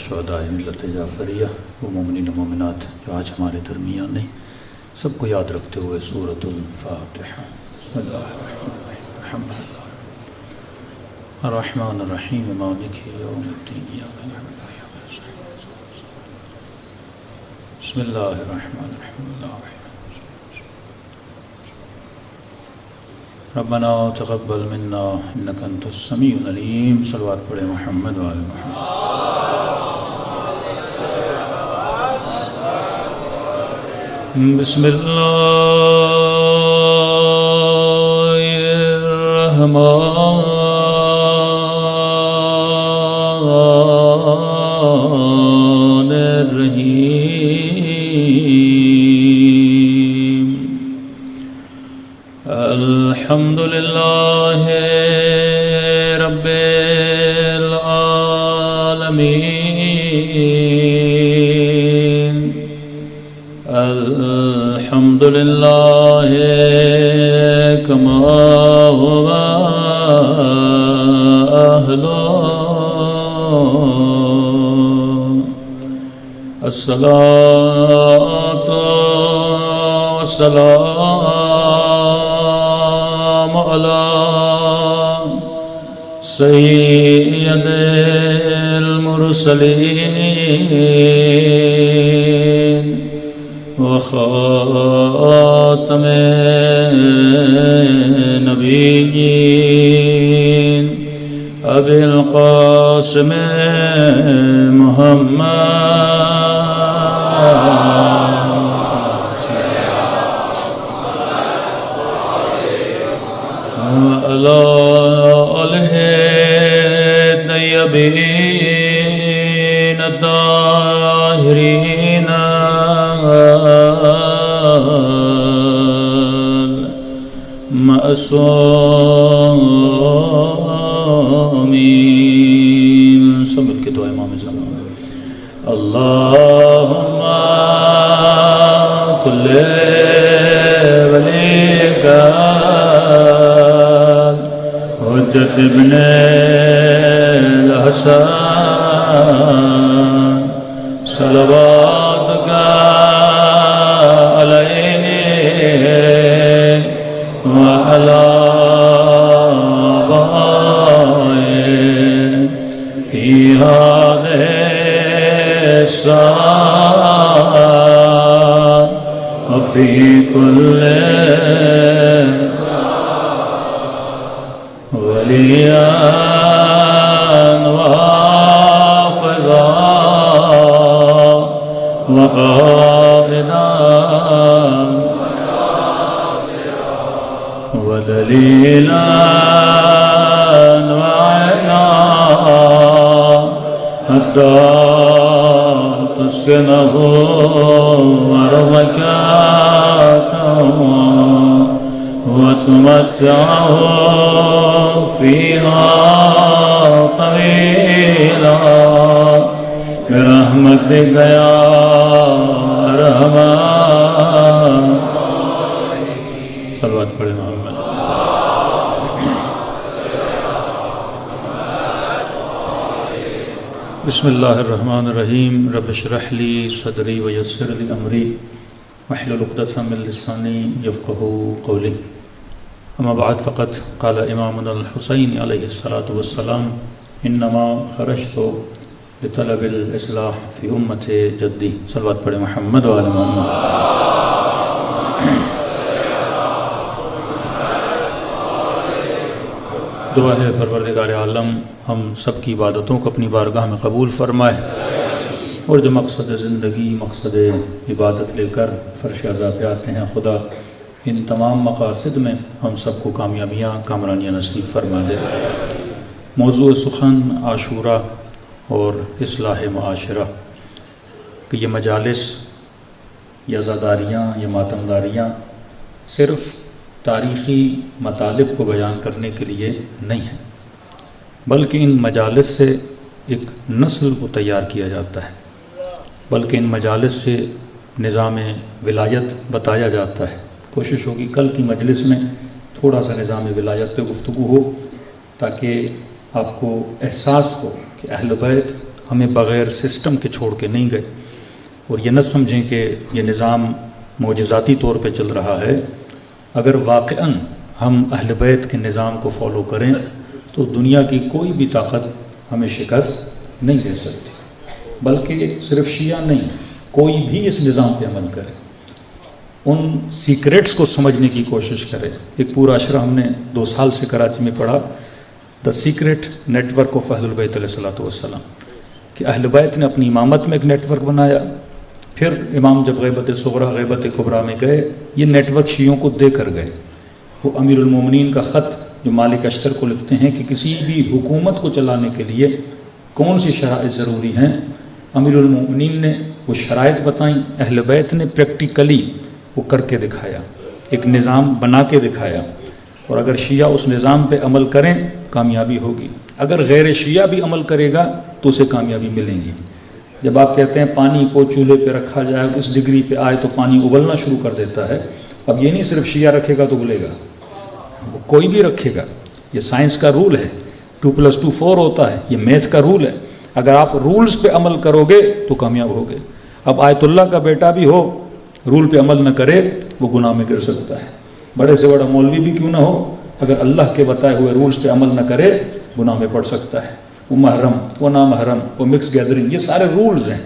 شہدائے ملت جعفریہ و مومنین و مومنات جو آج ہمارے درمیان ہیں، سب کو یاد رکھتے ہوئے سورۃ الفاتحہ۔ بسم اللہ الرحمن الرحیم الرحمن الرحیم مالک یوم الدین ایاک نعبد و ایاک نستعین بسم اللہ الرحمن الرحیم ربنا تقبل منا انک انت السمیع العلیم۔ صلوات پڑھیں محمد و آل محمد۔ بسم اللہ الرحمن الرحیم۔ الحمد للہ رب العالمین۔ الحمد للہ کما هو اہلہ۔ الصلاۃ والسلام علی سید المرسلین وخاتم نبیین ابی القاسم محمد وعلى آلہ الطیبین الطاہرین المعصومین۔ سب مل کے دعا امام صلی اللہم کل ولیک حجت ابن الحسن صلواتک علیہ وعلی آبائہ فی هذه الساعة وفي كل وليا وحافظا وقائدا ودليلا وعينا حتى تسكنه أرضك وتمتعه فيها طويلا برحمتك يا أرحم صلوات پڑھیں محمد۔ بسم اللہ الرحمن الرحیم رب اشرح لی صدری ویسر لی امری واحلل عقدۃ من لسانی یفقہوا قولی۔ اما بعد فقط قال امامنا الحسین علیہ الصلاۃ والسلام انما خرجت لطلب الاصلاح فی امت جدی۔ صلوات پڑھیں محمد و آل محمد۔ دعا ہے پروردگار عالم ہم سب کی عبادتوں کو اپنی بارگاہ میں قبول فرمائے، اور جو مقصد زندگی مقصد عبادت لے کر فرش عذاب پہ آتے ہیں خدا ان تمام مقاصد میں ہم سب کو کامیابیاں کامرانیاں نصیب فرما دے۔ موضوع سخن عاشورہ اور اصلاح معاشرہ کہ یہ مجالس یا عزاداریاں یا ماتمداریاں صرف تاریخی مطالب کو بیان کرنے کے لیے نہیں ہیں، بلکہ ان مجالس سے ایک نسل کو تیار کیا جاتا ہے، بلکہ ان مجالس سے نظام ولایت بتایا جاتا ہے۔ کوشش ہوگی کل کی مجلس میں تھوڑا سا نظام ولایت پہ گفتگو ہو تاکہ آپ کو احساس ہو کہ اہل بیت ہمیں بغیر سسٹم کے چھوڑ کے نہیں گئے. اور یہ نہ سمجھیں کہ یہ نظام معجزاتی طور پہ چل رہا ہے. اگر واقعاً ہم اہل بیت کے نظام کو فالو کریں تو دنیا کی کوئی بھی طاقت ہمیں شکست نہیں دے سکتی. بلکہ صرف شیعہ نہیں، کوئی بھی اس نظام پہ عمل کرے، ان سیکریٹس کو سمجھنے کی کوشش کرے. ایک پورا اشرا ہم نے 2 سال سے کراچی میں پڑھا، دا سیکریٹ نیٹ ورک آف اہل البیت علیہ الصلوۃ والسلام، کہ اہل بیت نے اپنی امامت میں ایک نیٹ ورک بنایا. پھر امام جب غیبت صغریٰ غیبت کبریٰ میں گئے، یہ نیٹ ورک شیعوں کو دے کر گئے. وہ امیر المومنین کا خط جو مالک اشتر کو لکھتے ہیں کہ کسی بھی حکومت کو چلانے کے لیے کون سی شرائط ضروری ہیں، امیر المومنین نے وہ شرائط بتائیں، اہل بیت نے پریکٹیکلی وہ کر کے دکھایا، ایک نظام بنا کے دکھایا. اور اگر شیعہ اس نظام پہ عمل کریں کامیابی ہوگی، اگر غیر شیعہ بھی عمل کرے گا تو اسے کامیابی ملیں گی. جب آپ کہتے ہیں پانی کو چولہے پہ رکھا جائے، اس ڈگری پہ آئے تو پانی ابلنا شروع کر دیتا ہے. اب یہ نہیں صرف شیعہ رکھے گا تو ابلے گا، کوئی بھی رکھے گا. یہ سائنس کا رول ہے، 2+2 4 ہوتا ہے، یہ میتھ کا رول ہے. اگر آپ رولز پہ عمل کرو گے تو کامیاب ہوگے. اب آیت اللہ کا بیٹا بھی ہو، رول پہ عمل نہ کرے، وہ گناہ میں گر سکتا ہے. بڑے سے بڑا مولوی بھی کیوں نہ ہو، اگر اللہ کے بتائے ہوئے رولز پہ عمل نہ کرے گناہ میں پڑ سکتا ہے. وہ محرم، وہ نامحرم، وہ مکس گیدرنگ، یہ سارے رولز ہیں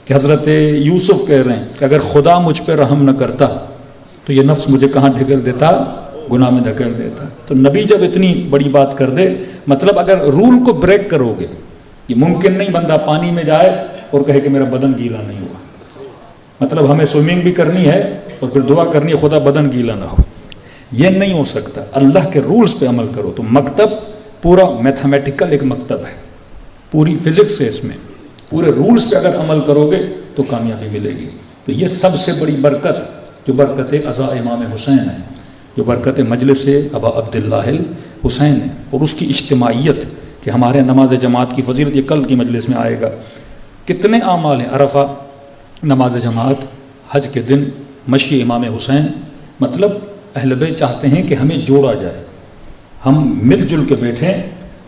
کہ حضرت یوسف کہہ رہے ہیں کہ اگر خدا مجھ پہ رحم نہ کرتا تو یہ نفس مجھے کہاں ڈھکیل دیتا، گناہ میں دھکیل دیتا. تو نبی جب اتنی بڑی بات کر دے، مطلب اگر رول کو بریک کرو گے، یہ ممکن نہیں بندہ پانی میں جائے اور کہے کہ میرا بدن گیلا نہیں ہوا. مطلب ہمیں سوئمنگ بھی کرنی ہے اور پھر دعا کرنی ہے خدا بدن گیلا نہ ہو، یہ نہیں ہو سکتا. اللہ کے رولز پہ عمل کرو. تو مکتب پورا میتھمیٹیکل ایک مکتب ہے، پوری فزکس ہے اس میں. پورے رولز پہ اگر عمل کرو گے تو کامیابی ملے گی. تو یہ سب سے بڑی برکت جو برکت عزا امام حسین ہے، جو برکت مجلس ابا عبداللہ الحسین ہے، اور اس کی اجتماعیت کہ ہمارے نماز جماعت کی فضیلت یہ کل کی مجلس میں آئے گا. کتنے اعمال ہیں، عرفہ، نماز جماعت، حج کے دن، مشی امام حسین. مطلب اہل بیت چاہتے ہیں کہ ہمیں جوڑا جائے، ہم مل جل کے بیٹھیں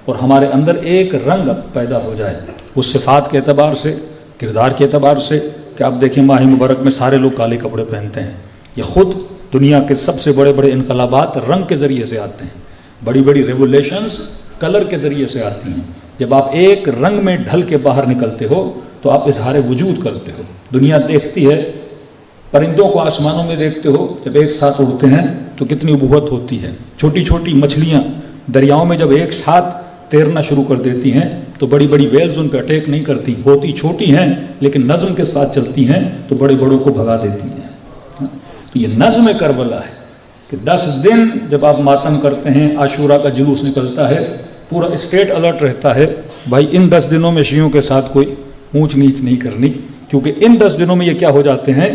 اور ہمارے اندر ایک رنگ پیدا ہو جائے، اس صفات کے اعتبار سے، کردار کے اعتبار سے. کہ آپ دیکھیں ماہ مبارک میں سارے لوگ کالے کپڑے پہنتے ہیں. یہ خود دنیا کے سب سے بڑے بڑے انقلابات رنگ کے ذریعے سے آتے ہیں، بڑی بڑی ریولیشنز کلر کے ذریعے سے آتی ہیں. جب آپ ایک رنگ میں ڈھل کے باہر نکلتے ہو تو آپ اظہار وجود کرتے ہو. دنیا دیکھتی ہے، پرندوں کو آسمانوں میں دیکھتے ہو، جب ایک ساتھ اڑتے ہیں تو کتنی ابہت ہوتی ہے. چھوٹی چھوٹی مچھلیاں دریاؤں میں جب ایک ساتھ تیرنا شروع کر دیتی ہیں تو بڑی بڑی ویلز ان پہ اٹیک نہیں کرتی، ہوتی چھوٹی ہیں لیکن نظم کے ساتھ چلتی ہیں تو بڑے بڑوں کو بھگا دیتی ہیں. یہ نظم کربلا ہے کہ 10 دن جب آپ ماتم کرتے ہیں، عاشورہ کا جلوس نکلتا ہے، پورا اسٹیٹ الرٹ رہتا ہے بھائی ان 10 دنوں میں شیعوں کے ساتھ کوئی اونچ نیچ نہیں کرنی، کیونکہ ان 10 دنوں میں یہ کیا ہو جاتے ہیں،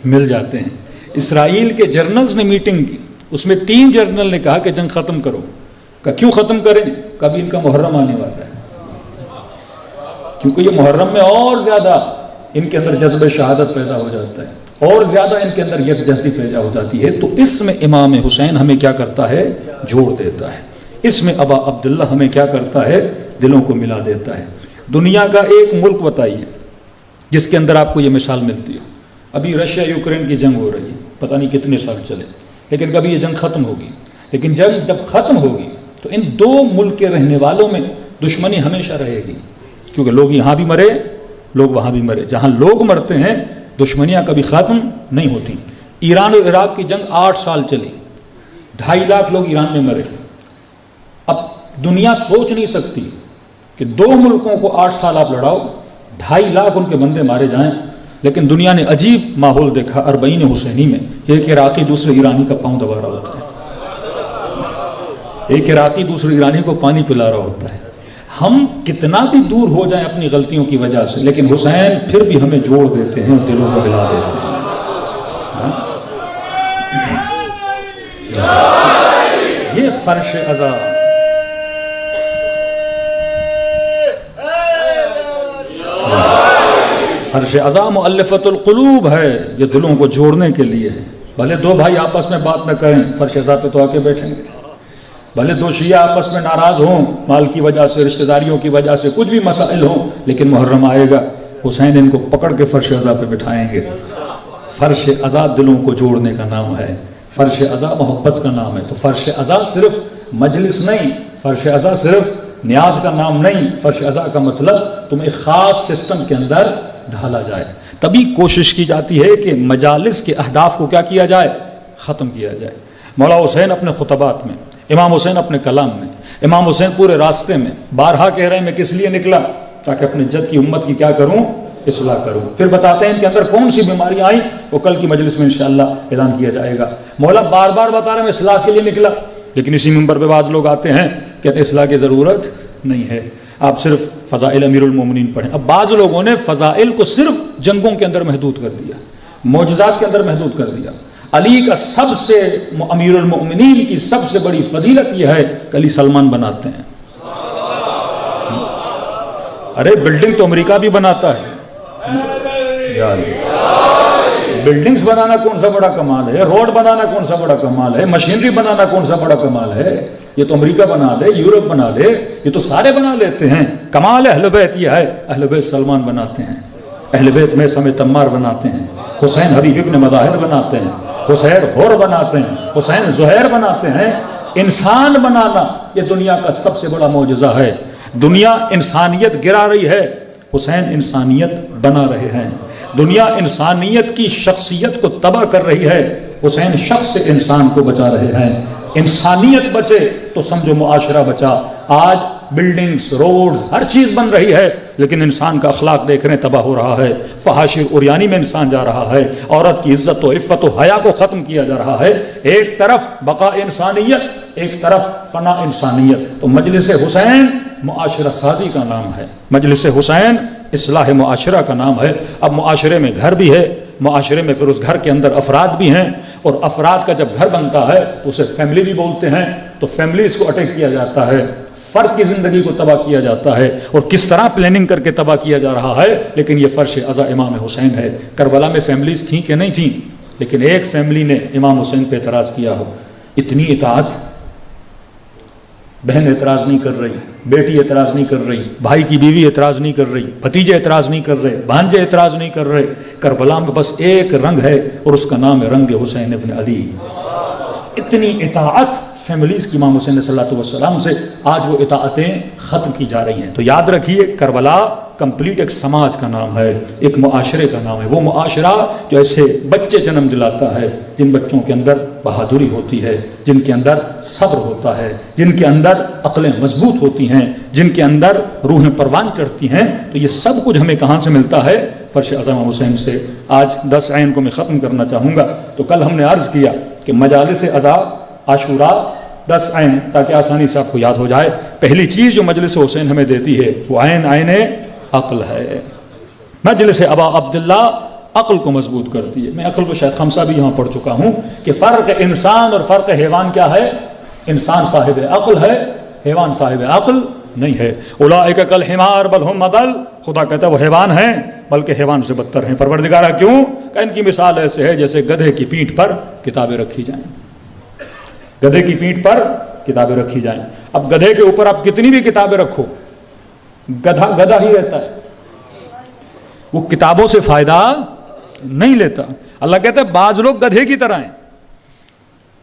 مل جاتے ہیں. اسرائیل کے جرنلز نے میٹنگ کی، اس میں 3 جرنل نے کہا کہ جنگ ختم کرو. کہ کیوں ختم کریں؟ کبھی ان کا محرم آنے والا ہے، کیونکہ یہ محرم میں اور زیادہ ان کے اندر جذب شہادت پیدا ہو جاتا ہے، اور زیادہ ان کے اندر یکجہتی پیدا ہو جاتی ہے. تو اس میں امام حسین ہمیں کیا کرتا ہے، جوڑ دیتا ہے. اس میں ابا عبداللہ ہمیں کیا کرتا ہے، دلوں کو ملا دیتا ہے. دنیا کا ایک ملک بتائیے جس کے اندر آپ کو یہ مثال ملتی ہے. ابھی رشیا یوکرین کی جنگ ہو رہی ہے، پتہ نہیں کتنے سال چلے، لیکن کبھی یہ جنگ ختم ہوگی. لیکن جب ختم ہوگی تو ان 2 ملک کے رہنے والوں میں دشمنی ہمیشہ رہے گی، کیونکہ لوگ یہاں بھی مرے، لوگ وہاں بھی مرے. جہاں لوگ مرتے ہیں دشمنیاں کبھی ختم نہیں ہوتی. ایران اور عراق کی جنگ 8 سال چلی، 2.5 لاکھ لوگ ایران میں مرے. اب دنیا سوچ نہیں سکتی کہ 2 ملکوں کو 8 سال آپ لڑاؤ، 2.5 لاکھ ان کے بندے مارے جائیں. لیکن دنیا نے عجیب ماحول دیکھا اربعین حسینی میں، ایک عراقی دوسرے ایرانی کا پاؤں دبا رہا ہوتا ہے، ایک عراقی دوسرے ایرانی کو پانی پلا رہا ہوتا ہے. ہم کتنا بھی دور ہو جائیں اپنی غلطیوں کی وجہ سے، لیکن حسین پھر بھی ہمیں جوڑ دیتے ہیں اور دلوں کو ہلا دیتے ہیں. یہ فرش عزا، فرش عزا مؤلفۃ القلوب ہے، یہ دلوں کو جوڑنے کے لیے ہے. بھلے 2 بھائی آپس میں بات نہ کریں، فرش عزا پہ تو آ کے بیٹھیں گے. بھلے دو شیعہ آپس میں ناراض ہوں، مال کی وجہ سے، رشتہ داریوں کی وجہ سے، کچھ بھی مسائل ہوں، لیکن محرم آئے گا، حسین ان کو پکڑ کے فرش عزا پہ بٹھائیں گے۔ فرش عزا دلوں کو جوڑنے کا نام ہے، فرش عزا محبت کا نام ہے۔ تو فرش عزا صرف مجلس نہیں، فرش عزا صرف نیاز کا نام نہیں، فرش عزا کا مطلب تم ایک خاص سسٹم کے اندر ڈھالا جائے۔ تبھی کوشش کی جاتی ہے کہ مجالس کے اہداف کو کیا کیا جائے؟ ختم کیا جائے۔ مولا حسین اپنے خطبات میں، امام حسین اپنے کلام میں، امام حسین پورے راستے میں بارہا کہہ رہے ہیں میں کس لیے نکلا؟ تاکہ اپنے جد کی امت کی کیا کروں؟ اصلاح کروں۔ پھر بتاتے ہیں ان کے اندر کون سی بیماریاں آئیں، وہ کل کی مجلس میں انشاءاللہ اعلان کیا جائے گا۔ مولا بار بار بتا رہے ہیں میں اصلاح کے لیے نکلا، لیکن اسی منبر پہ بعض لوگ آتے ہیں کہتے ہیں اصلاح کی ضرورت نہیں ہے، آپ صرف فضائل امیر المومنین پڑھیں۔ اب بعض لوگوں نے فضائل کو صرف جنگوں کے اندر محدود کر دیا، معجزات کے اندر محدود کر دیا۔ علی کا سب سے، امیر المؤمنین کی سب سے بڑی فضیلت یہ ہے کہ علی سلمان بناتے ہیں۔ ارے بلڈنگ تو امریکہ بھی بناتا ہے، بلڈنگز بنانا کون سا بڑا کمال ہے، روڈ بنانا کون سا بڑا کمال ہے، مشینری بنانا کون سا بڑا کمال ہے؟ یہ تو امریکہ بنا لے، یورپ بنا لے، یہ تو سارے بنا لیتے ہیں۔ کمال اہل بیت یہ ہے، اہل بیت سلمان بناتے ہیں، اہل بیت میں سمیت عمار بناتے ہیں، حسین حبیب ابن مظاہر بناتے ہیں، حسین حور بناتے ہیں، حسین زہیر بناتے ہیں۔ انسان بنانا یہ دنیا کا سب سے بڑا معجزہ ہے۔ دنیا انسانیت گرا رہی ہے، حسین انسانیت بنا رہے ہیں۔ دنیا انسانیت کی شخصیت کو تباہ کر رہی ہے، حسین شخص سے انسان کو بچا رہے ہیں۔ انسانیت بچے تو سمجھو معاشرہ بچا۔ آج بلڈنگز، روڈز، ہر چیز بن رہی ہے، لیکن انسان کا اخلاق دیکھ رہے ہیں تباہ ہو رہا ہے۔ فحاشی عریانی میں انسان جا رہا ہے، عورت کی عزت و عفت و حیا کو ختم کیا جا رہا ہے۔ ایک طرف بقا انسانیت، ایک طرف فنا انسانیت۔ تو مجلس حسین معاشرہ سازی کا نام ہے، مجلس حسین اصلاح معاشرہ کا نام ہے۔ اب معاشرے میں گھر بھی ہے، معاشرے میں پھر اس گھر کے اندر افراد بھی ہیں، اور افراد کا جب گھر بنتا ہے اسے فیملی بھی بولتے ہیں۔ تو فیملیز کو اٹیک کیا جاتا ہے، فرد کی زندگی کو تباہ کیا جاتا ہے، اور کس طرح پلاننگ کر کے تباہ کیا جا رہا ہے۔ لیکن یہ فرش عزا امام حسین ہے۔ کربلا میں فیملیز تھیں کہ نہیں تھیں، لیکن ایک فیملی نے امام حسین پہ اعتراض کیا ہو، اتنی اطاعت، بہن اعتراض نہیں کر رہی، بیٹی اعتراض نہیں کر رہی، بھائی کی بیوی اعتراض نہیں کر رہی، بھتیجے اعتراض نہیں کر رہے، بھانجے اعتراض نہیں کر رہے۔ کربلا میں بس ایک رنگ ہے، اور اس کا نام ہے رنگ حسین ابن علی۔ اتنی اطاعت فیملیز کی امام حسین صلی اللہ علیہ وسلم سے، آج وہ اطاعتیں ختم کی جا رہی ہیں۔ تو یاد رکھیے کربلا کمپلیٹ ایک سماج کا نام ہے، ایک معاشرے کا نام ہے۔ وہ معاشرہ جو ایسے بچے جنم دلاتا ہے، جن بچوں کے اندر بہادری ہوتی ہے، جن کے اندر صبر ہوتا ہے، جن کے اندر عقلیں مضبوط ہوتی ہیں، جن کے اندر روحیں پروان چڑھتی ہیں۔ تو یہ سب کچھ ہمیں کہاں سے ملتا ہے؟ فرش اعظم حسین سے۔ آج 10 عین کو میں ختم کرنا چاہوں گا۔ تو کل ہم نے عرض کیا کہ مجالس عزا عاشورہ 10 عین، تاکہ آسانی سے آپ کو یاد ہو جائے۔ پہلی چیز جو مجلس حسین ہمیں دیتی ہے وہ عین عقل ہے۔ مجلس ابا عبداللہ عقل کو مضبوط کرتی ہے۔ میں عقل کو شاید خمسہ بھی یہاں پڑھ چکا ہوں کہ فرق انسان اور فرق حیوان کیا ہے؟ انسان صاحب عقل ہے، حیوان صاحب عقل نہیں ہے۔ اولئک کالحمار بل ہم اضل، خدا کہتا ہے وہ حیوان ہیں بلکہ حیوان سے بدتر ہیں۔ پروردگارہ کیوں؟ کہ ان کی مثال ایسے ہے جیسے گدھے کی پیٹھ پر کتابیں رکھی جائیں، گدھے کی پیٹھ پر کتابیں رکھی جائیں۔ اب گدھے کے اوپر آپ کتنی بھی کتابیں رکھو، گدھا گدھا ہی رہتا ہے، وہ کتابوں سے فائدہ نہیں لیتا۔ اللہ کہتا ہے بعض لوگ گدھے کی طرح ہیں،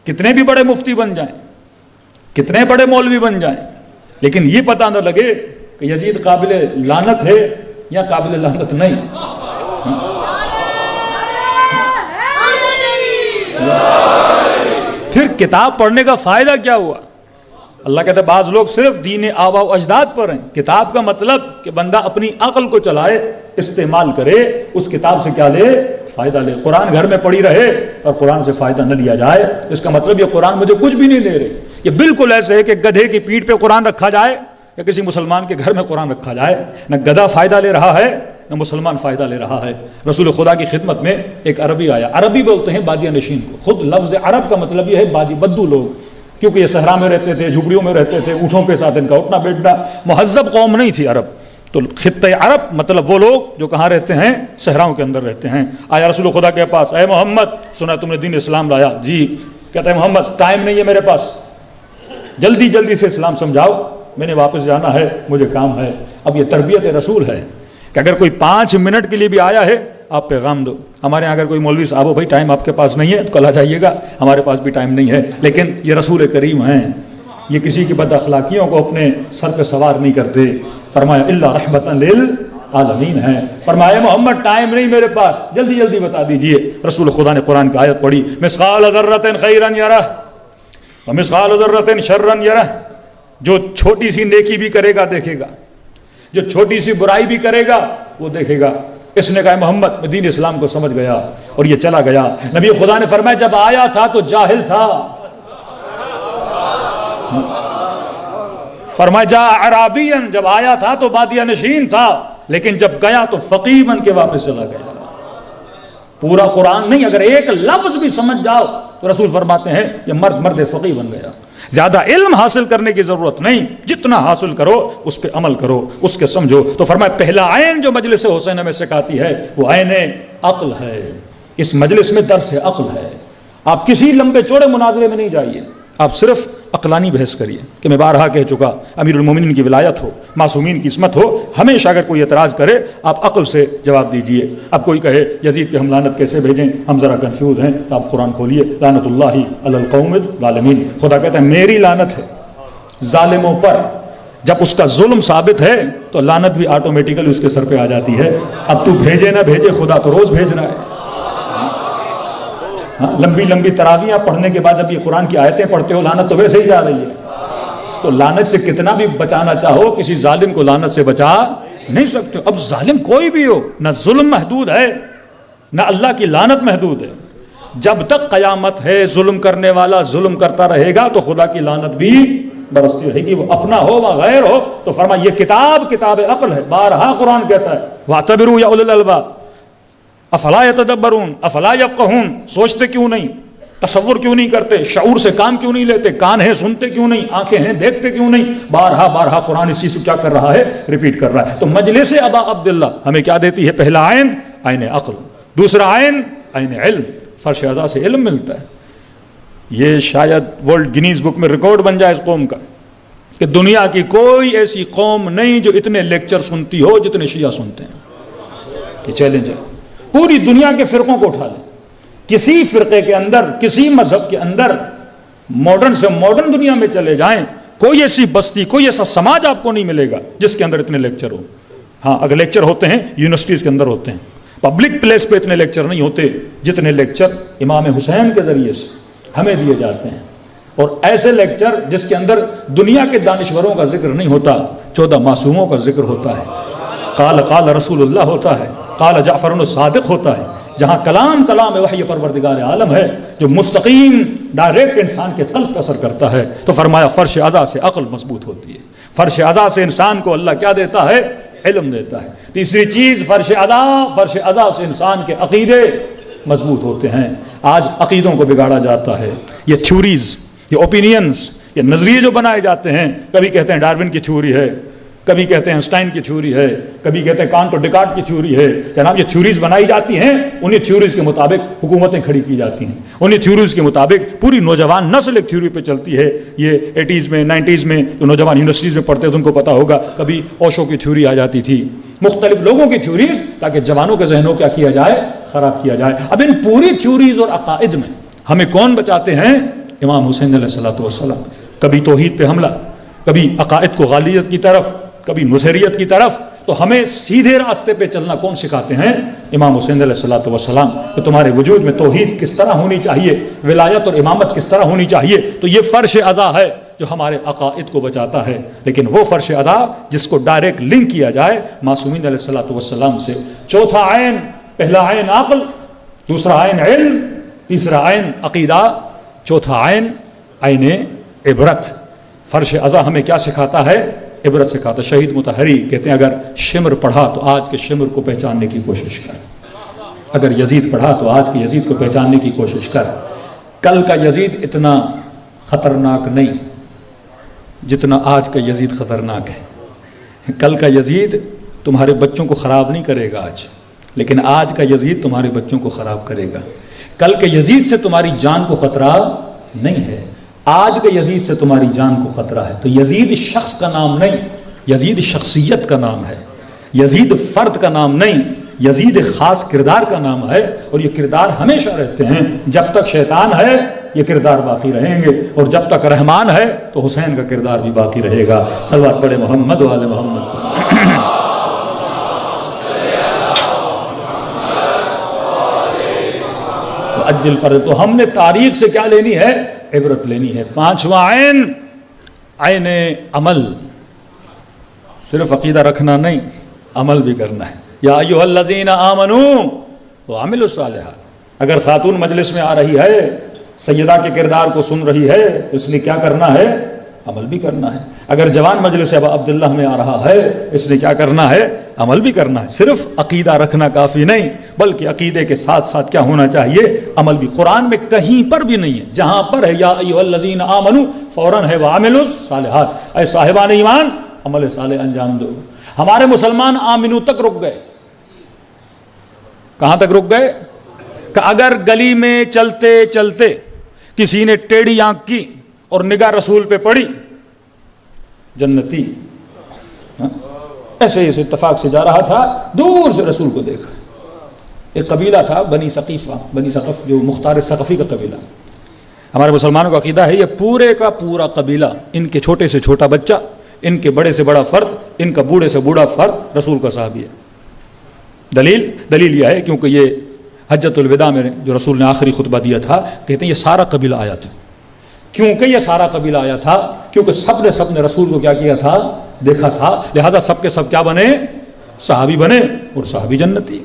کتنے بھی بڑے مفتی بن جائیں، کتنے بڑے مولوی بن جائیں، لیکن یہ پتہ نہ لگے کہ یزید قابل لعنت ہے یا قابل لعنت نہیں۔ پھر کتاب پڑھنے کا فائدہ کیا ہوا؟ اللہ کہتا ہے بعض لوگ صرف دین آبا و اجداد پر ہیں۔ کتاب کا مطلب کہ بندہ اپنی عقل کو چلائے، استعمال کرے، اس کتاب سے کیا لے؟ فائدہ لے۔ قرآن گھر میں پڑھی رہے اور قرآن سے فائدہ نہ لیا جائے، اس کا مطلب یہ قرآن مجھے کچھ بھی نہیں دے رہے۔ یہ بالکل ایسے ہے کہ گدھے کی پیٹھ پہ قرآن رکھا جائے یا کسی مسلمان کے گھر میں قرآن رکھا جائے، نہ گدھا فائدہ لے رہا ہے نہ مسلمان فائدہ لے رہا ہے۔ رسول خدا کی خدمت میں ایک عربی آیا، عربی بولتے ہیں بادیہ نشین کو، خود لفظ عرب کا مطلب یہ ہے بادی بدو لوگ، کیونکہ یہ صحرا میں رہتے تھے، جھوپڑیوں میں رہتے تھے، اونٹوں کے ساتھ ان کا اٹھنا بیٹھنا، مہذب قوم نہیں تھی عرب۔ تو خطہ عرب مطلب وہ لوگ جو کہاں رہتے ہیں؟ صحراؤں کے اندر رہتے ہیں۔ آیا رسول خدا کے پاس، اے محمد سنا تم نے دین اسلام لایا؟ جی۔ کہتا ہے محمد ٹائم نہیں ہے میرے پاس، جلدی جلدی سے اسلام سمجھاؤ، میں نے واپس جانا ہے، مجھے کام ہے۔ اب یہ تربیت رسول ہے کہ اگر کوئی 5 منٹ کے لیے بھی آیا ہے آپ پیغام دو۔ ہمارے یہاں اگر کوئی مولوی صاحب ہو، بھائی ٹائم آپ کے پاس نہیں ہے تو کل آ جائیے گا، ہمارے پاس بھی ٹائم نہیں ہے، لیکن یہ رسول کریم ہیں، یہ کسی کی بد اخلاقیوں کو اپنے سر پہ سوار نہیں کرتے۔ فرمایا الا رحمتا للعالمین ہے، فرمایا محمد ٹائم نہیں میرے پاس، جلدی جلدی بتا دیجئے۔ رسول خدا نے قرآن کی آیت پڑھی، مثقال ذرۃ خیرا یرہ ومثقال ذرۃ شرا یرہ، جو چھوٹی سی نیکی بھی کرے گا دیکھے گا، جو چھوٹی سی برائی بھی کرے گا وہ دیکھے گا۔ اس نے کہا محمد میں دین اسلام کو سمجھ گیا اور یہ چلا گیا۔ نبی خدا نے فرمایا جب آیا تھا تو جاہل تھا، فرمایا جا اعرابیا، جب آیا تھا تو بادیہ نشین تھا، لیکن جب گیا تو فقیہ بن کے واپس چلا گیا۔ پورا قرآن نہیں، اگر ایک لفظ بھی سمجھ جاؤ تو رسول فرماتے ہیں یہ مرد فقیہ بن گیا۔ زیادہ علم حاصل کرنے کی ضرورت نہیں، جتنا حاصل کرو اس پہ عمل کرو، اس کے سمجھو۔ تو فرمایا پہلا عین جو مجلس حسین میں سکھاتی ہے وہ عین عقل ہے۔ اس مجلس میں درس عقل ہے۔ آپ کسی لمبے چوڑے مناظرے میں نہیں جائیے، آپ صرف عقلانی بحث کریے کہ میں بارہا کہہ چکا، امیر المومنین کی ولایت ہو، معصومین کی عصمت ہو، ہمیشہ اگر کوئی اعتراض کرے آپ عقل سے جواب دیجئے۔ اب کوئی کہے یزید پہ ہم لعنت کیسے بھیجیں، ہم ذرا کنفیوز ہیں، تو آپ قرآن کھولیے، لعنت اللہ علی القوم الظالمین، خدا کہتا ہے میری لعنت ہے ظالموں پر۔ جب اس کا ظلم ثابت ہے تو لعنت بھی آٹومیٹیکلی اس کے سر پہ آ جاتی ہے۔ اب تو بھیجے نہ بھیجے، خدا تو روز بھیج رہا ہے۔ لمبی لمبی تراویحاں پڑھنے کے بعد جب یہ قرآن کی آیتیں پڑھتے ہو لعنت تو ویسے ہی جا رہی ہے۔ تو لعنت سے کتنا بھی بچانا چاہو کسی ظالم کو لعنت سے بچا نہیں سکتے۔ اب ظالم کوئی بھی ہو، نہ ظلم محدود ہے نہ اللہ کی لعنت محدود ہے۔ جب تک قیامت ہے ظلم کرنے والا ظلم کرتا رہے گا تو خدا کی لعنت بھی برستی رہے گی، وہ اپنا ہو وہ غیر ہو۔ تو فرمایا یہ کتاب عقل ہے، بارہا قرآن کہتا ہے وَاعْتَبِرُوا يَا أُولِي الْأَلْبَابِ افلا یتدبرون افلا یفقہون، سوچتے کیوں نہیں، تصور کیوں نہیں کرتے، شعور سے کام کیوں نہیں لیتے، کان ہیں سنتے کیوں نہیں، آنکھیں ہیں دیکھتے کیوں نہیں۔ بارہا قرآن اس چیز کو کیا کر رہا ہے، ریپیٹ کر رہا ہے۔ تو مجلس ابا عبداللہ ہمیں کیا دیتی ہے، پہلا عین عین عقل، دوسرا عین عین علم، فرش اعضاء سے علم ملتا ہے۔ یہ شاید ورلڈ گینیز بک میں ریکارڈ بن جائے اس قوم کا کہ دنیا کی کوئی ایسی قوم نہیں جو اتنے لیکچر سنتی ہو جتنے شیعہ سنتے ہیں۔ یہ چیلنج ہے، پوری دنیا کے فرقوں کو اٹھا لیں، کسی فرقے کے اندر، کسی مذہب کے اندر، ماڈرن سے ماڈرن دنیا میں چلے جائیں، کوئی ایسی بستی، کوئی ایسا سماج آپ کو نہیں ملے گا جس کے اندر اتنے لیکچر ہو۔ ہاں اگر لیکچر ہوتے ہیں یونیورسٹیز کے اندر ہوتے ہیں، پبلک پلیس پہ اتنے لیکچر نہیں ہوتے جتنے لیکچر امام حسین کے ذریعے سے ہمیں دیے جاتے ہیں۔ اور ایسے لیکچر جس کے اندر دنیا کے دانشوروں کا ذکر نہیں ہوتا، 14 معصوموں کا ذکر ہوتا ہے، قال رسول اللہ ہوتا ہے، قال جعفر الصادق ہوتا ہے، جہاں کلام وحی پروردگار عالم ہے جو مستقیم ڈائریکٹ انسان کے قلب پر اثر کرتا ہے۔ تو فرمایا فرش اعضاء سے عقل مضبوط ہوتی ہے، فرش اعضاء سے انسان کو اللہ کیا دیتا ہے، علم دیتا ہے۔ تیسری چیز فرش اعضاء سے انسان کے عقیدے مضبوط ہوتے ہیں۔ آج عقیدوں کو بگاڑا جاتا ہے، یہ تھیوریز، یہ اوپینینز، یہ نظریے جو بنائے جاتے ہیں، کبھی کہتے ہیں ڈارون کی تھیوری ہے، کبھی کہتے ہیں انسٹائن کی تھیوری ہے، کبھی کہتے ہیں کانٹ اور ڈیکارٹ کی تھیوری ہے۔ جناب یہ تھیوریز بنائی جاتی ہیں، انہی تھیوریز کے مطابق حکومتیں کھڑی کی جاتی ہیں، انہی تھیوریز کے مطابق پوری نوجوان نسل ایک تھیوری پہ چلتی ہے۔ یہ 80s میں 90s میں جو نوجوان یونیورسٹیز میں پڑھتے تھے ان کو پتا ہوگا، کبھی اوشو کی تھیوری آ جاتی تھی، مختلف لوگوں کی تھیوریز، تاکہ جوانوں کے ذہنوں کیا کیا جائے، خراب کیا جائے۔ اب ان پوری تھیوریز اور عقائد میں ہمیں کون بچاتے ہیں، امام حسین علیہ السلام۔ کبھی توحید پہ حملہ، کبھی عقائد کو غالیت کی طرف، کبھی نصیریت کی طرف، تو ہمیں سیدھے راستے پہ چلنا کون سکھاتے ہیں، امام حسین علیہ السلام، کہ تمہارے وجود میں توحید کس طرح ہونی چاہیے، ولایت اور امامت کس طرح ہونی چاہیے۔ تو یہ فرش اعضاء ہے جو ہمارے عقائد کو بچاتا ہے، لیکن وہ فرش اعضاء جس کو ڈائریکٹ لنک کیا جائے معصومین علیہ السلام سے۔ چوتھا عین، پہلا عین عقل، دوسرا عین علم، تیسرا عین عقیدہ، چوتھا عین عین عبرت۔ فرش اعضاء ہمیں کیا سکھاتا ہے، عبرت سکھاتا۔ شہید مطہری کہتے ہیں اگر شمر پڑھا تو آج کے شمر کو پہچاننے کی کوشش کر، اگر یزید پڑھا تو آج کے یزید کو پہچاننے کی کوشش کر۔ کل کا یزید اتنا خطرناک نہیں جتنا آج کا یزید خطرناک ہے۔ کل کا یزید تمہارے بچوں کو خراب نہیں کرے گا آج، لیکن آج کا یزید تمہارے بچوں کو خراب کرے گا۔ کل کے یزید سے تمہاری جان کو خطرہ نہیں ہے، آج کے یزید سے تمہاری جان کو خطرہ ہے. تو یزید شخص کا نام نہیں، یزید شخصیت کا نام ہے. یزید فرد کا نام نہیں، یزید خاص کردار کا نام ہے. اور یہ کردار ہمیشہ رہتے ہیں. جب تک شیطان ہے یہ کردار باقی رہیں گے، اور جب تک رحمان ہے تو حسین کا کردار بھی باقی رہے گا. صلوات پڑھے محمد و آل محمد. اجل فرض. تو ہم نے تاریخ سے کیا لینی ہے؟ عبرت لینی ہے. پانچواں عین، عین عمل. صرف عقیدہ رکھنا نہیں، عمل بھی کرنا ہے. یا ایھا الذین آمنوا وعملوا الصالحات. اگر خاتون مجلس میں آ رہی ہے، سیدہ کے کردار کو سن رہی ہے، تو اس نے کیا کرنا ہے؟ عمل بھی کرنا ہے. اگر جوان مجلس ابا عبداللہ میں آ رہا ہے، اس نے کیا کرنا ہے؟ عمل بھی کرنا ہے. صرف عقیدہ رکھنا کافی نہیں، بلکہ عقیدے کے ساتھ ساتھ کیا ہونا چاہیے؟ عمل بھی. قرآن میں کہیں پر بھی نہیں ہے. جہاں پر ہے یا ایھا الذین آمنوا فوراً ہے وعملوا الصالحات. اے صاحبان ایمان عمل صالح انجام دو. ہمارے مسلمان آمنو تک رک گئے. کہاں تک رک گئے؟ کہ اگر گلی میں چلتے چلتے کسی نے ٹیڑھی آنکھ کی اور نگاہ رسول پہ پڑی، جنتی. ایسے ہی اتفاق سے جا رہا تھا، دور سے رسول کو دیکھا. ایک قبیلہ تھا بنی ثقیفہ، بنی ثقف، جو مختار ثقفی کا قبیلہ. ہمارے مسلمانوں کا عقیدہ ہے یہ پورے کا پورا قبیلہ، ان کے چھوٹے سے چھوٹا بچہ، ان کے بڑے سے بڑا فرد، ان کا بوڑھے سے بوڑھا فرد رسول کا صحابی ہے. دلیل یہ ہے کیونکہ یہ حجۃ الوداع میں جو رسول نے آخری خطبہ دیا تھا، کہتے ہیں یہ سارا قبیلہ آیا تھا. کیونکہ یہ سارا قبیلہ آیا تھا کیونکہ سب نے رسول کو کیا کیا تھا؟ دیکھا تھا. لہذا سب کے سب کیا بنے؟ صحابی بنے. اور صحابی جنتی،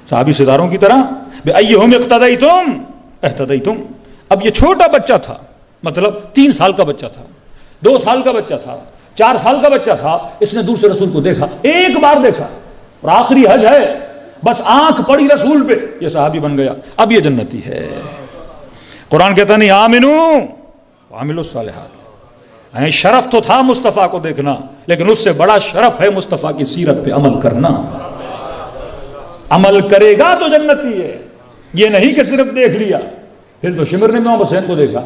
صحابی ستاروں کی طرح. بِأَيِّهُمْ اقْتَدَيْتُمْ اهْتَدَيْتُمْ. اب یہ چھوٹا بچہ تھا، مطلب 3 سال کا بچہ تھا، 2 سال کا بچہ تھا، 4 سال کا بچہ تھا. اس نے دور سے رسول کو دیکھا، ایک بار دیکھا، اور آخری حج ہے، بس آنکھ پڑی رسول پہ، یہ صحابی بن گیا. اب یہ جنتی ہے. قرآن کہتا نہیں آمنو وعملوا الصالحات. شرف تو تھا مصطفیٰ کو دیکھنا، لیکن اس سے بڑا شرف ہے مصطفیٰ کی سیرت پہ عمل کرنا. عمل کرے گا تو جنتی ہے. یہ نہیں کہ صرف دیکھ لیا. پھر تو شمر نے امام حسین کو دیکھا،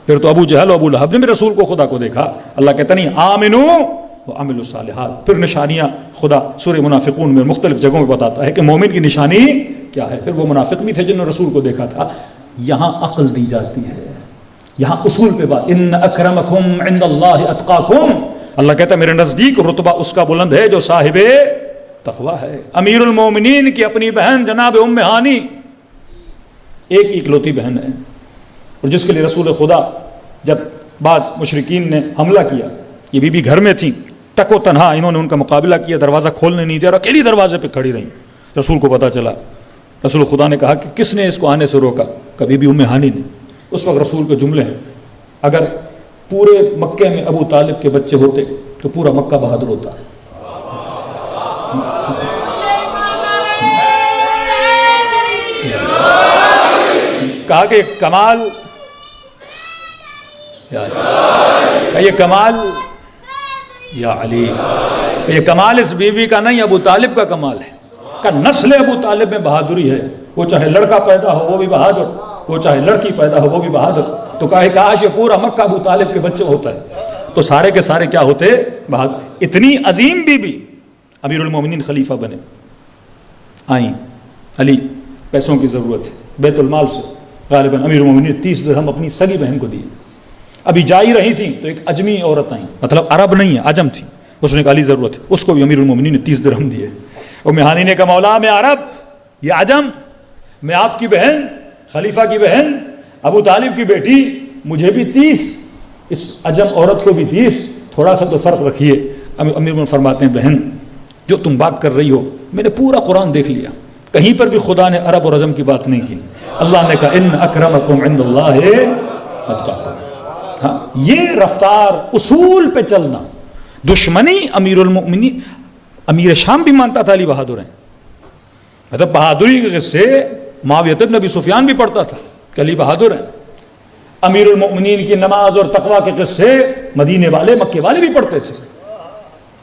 پھر تو ابو جہل و ابو لہب نے بھی رسول کو خدا کو دیکھا. اللہ کہتا نہیں آمنو وعملوا الصالحات. پھر نشانیاں خدا سورہ منافقون میں مختلف جگہوں میں بتاتا ہے کہ مومن کی نشانی کیا ہے. پھر وہ منافق بھی تھے جنہوں نے رسول کو دیکھا تھا. یہاں عقل دی جاتی ہے، یہاں اصول پہ بات. ان اکرمکم عند اللہ اتقاکم. اللہ کہتا ہے میرے نزدیک رتبہ اس کا بلند ہے جو صاحب تقویٰ ہے. امیر المومنین کی اپنی بہن جناب ام ہانی ایک اکلوتی بہن ہے، اور جس کے لیے رسول خدا جب بعض مشرکین نے حملہ کیا، یہ بی بی گھر میں تھیں، تک و تنہا انہوں نے ان کا مقابلہ کیا، دروازہ کھولنے نہیں دیا اور اکیلی دروازے پہ کھڑی رہیں. رسول کو پتہ چلا. رسول خدا نے کہا کہ کس نے اس کو آنے سے روکا؟ کبھی بھی ام ہانی نے. اس وقت رسول کے جملے ہیں، اگر پورے مکے میں ابو طالب کے بچے ہوتے تو پورا مکہ بہادر ہوتا. کہا کہ کمال، کہ یہ کمال یا علی، کہ یہ کمال اس بیوی کا نہیں ابو طالب کا کمال ہے. کہ نسل ابو طالب میں بہادری ہے. وہ چاہے لڑکا پیدا ہو وہ بھی بہادر، وہ چاہے لڑکی پیدا ہو وہ بھی بہادر. تو کہا کاش یہ پورا مکہ ابو طالب کے بچے ہوتا ہے تو سارے کے سارے کیا ہوتے؟ بہادر. اتنی عظیم بیوی امیر المومنین خلیفہ بنے. آئیں علی، پیسوں کی ضرورت ہے، بیت المال سے غالباً امیر المومنین 30 درہم اپنی سگی بہن کو دی. ابھی جا ہی رہی تھیں تو ایک اجمی عورت آئیں، مطلب عرب نہیں ہے، عجم تھی. اس نے کہا علی ضرورت ہے، اس کو بھی امیر المومنین نے 30 درہم دیے. ام ہانی نے کہا مولا میں عرب، یہ عجم، میں آپ کی بہن، خلیفہ کی بہن، ابو طالب کی بیٹی، مجھے بھی 30، اس عجم عورت کو بھی 30، تھوڑا سا تو فرق رکھیے. امیر فرماتے ہیں بہن جو تم بات کر رہی ہو میں نے پورا قرآن دیکھ لیا، کہیں پر بھی خدا نے عرب اور عجم کی بات نہیں کی. اللہ نے کہا ان اکرمکم عند اللہ اتقاکم. ہاں، یہ رفتار اصول پہ چلنا. دشمنی امیر المؤمنین، امیر شام بھی مانتا تھا علی بہادر ہیں. مطلب بہادری کے قصے معاویہ بن ابی سفیان بھی پڑھتا تھا کہ علی بہادر ہیں. امیر المؤمنین کی نماز اور تقویٰ کے قصے مدینے والے مکے والے بھی پڑھتے تھے.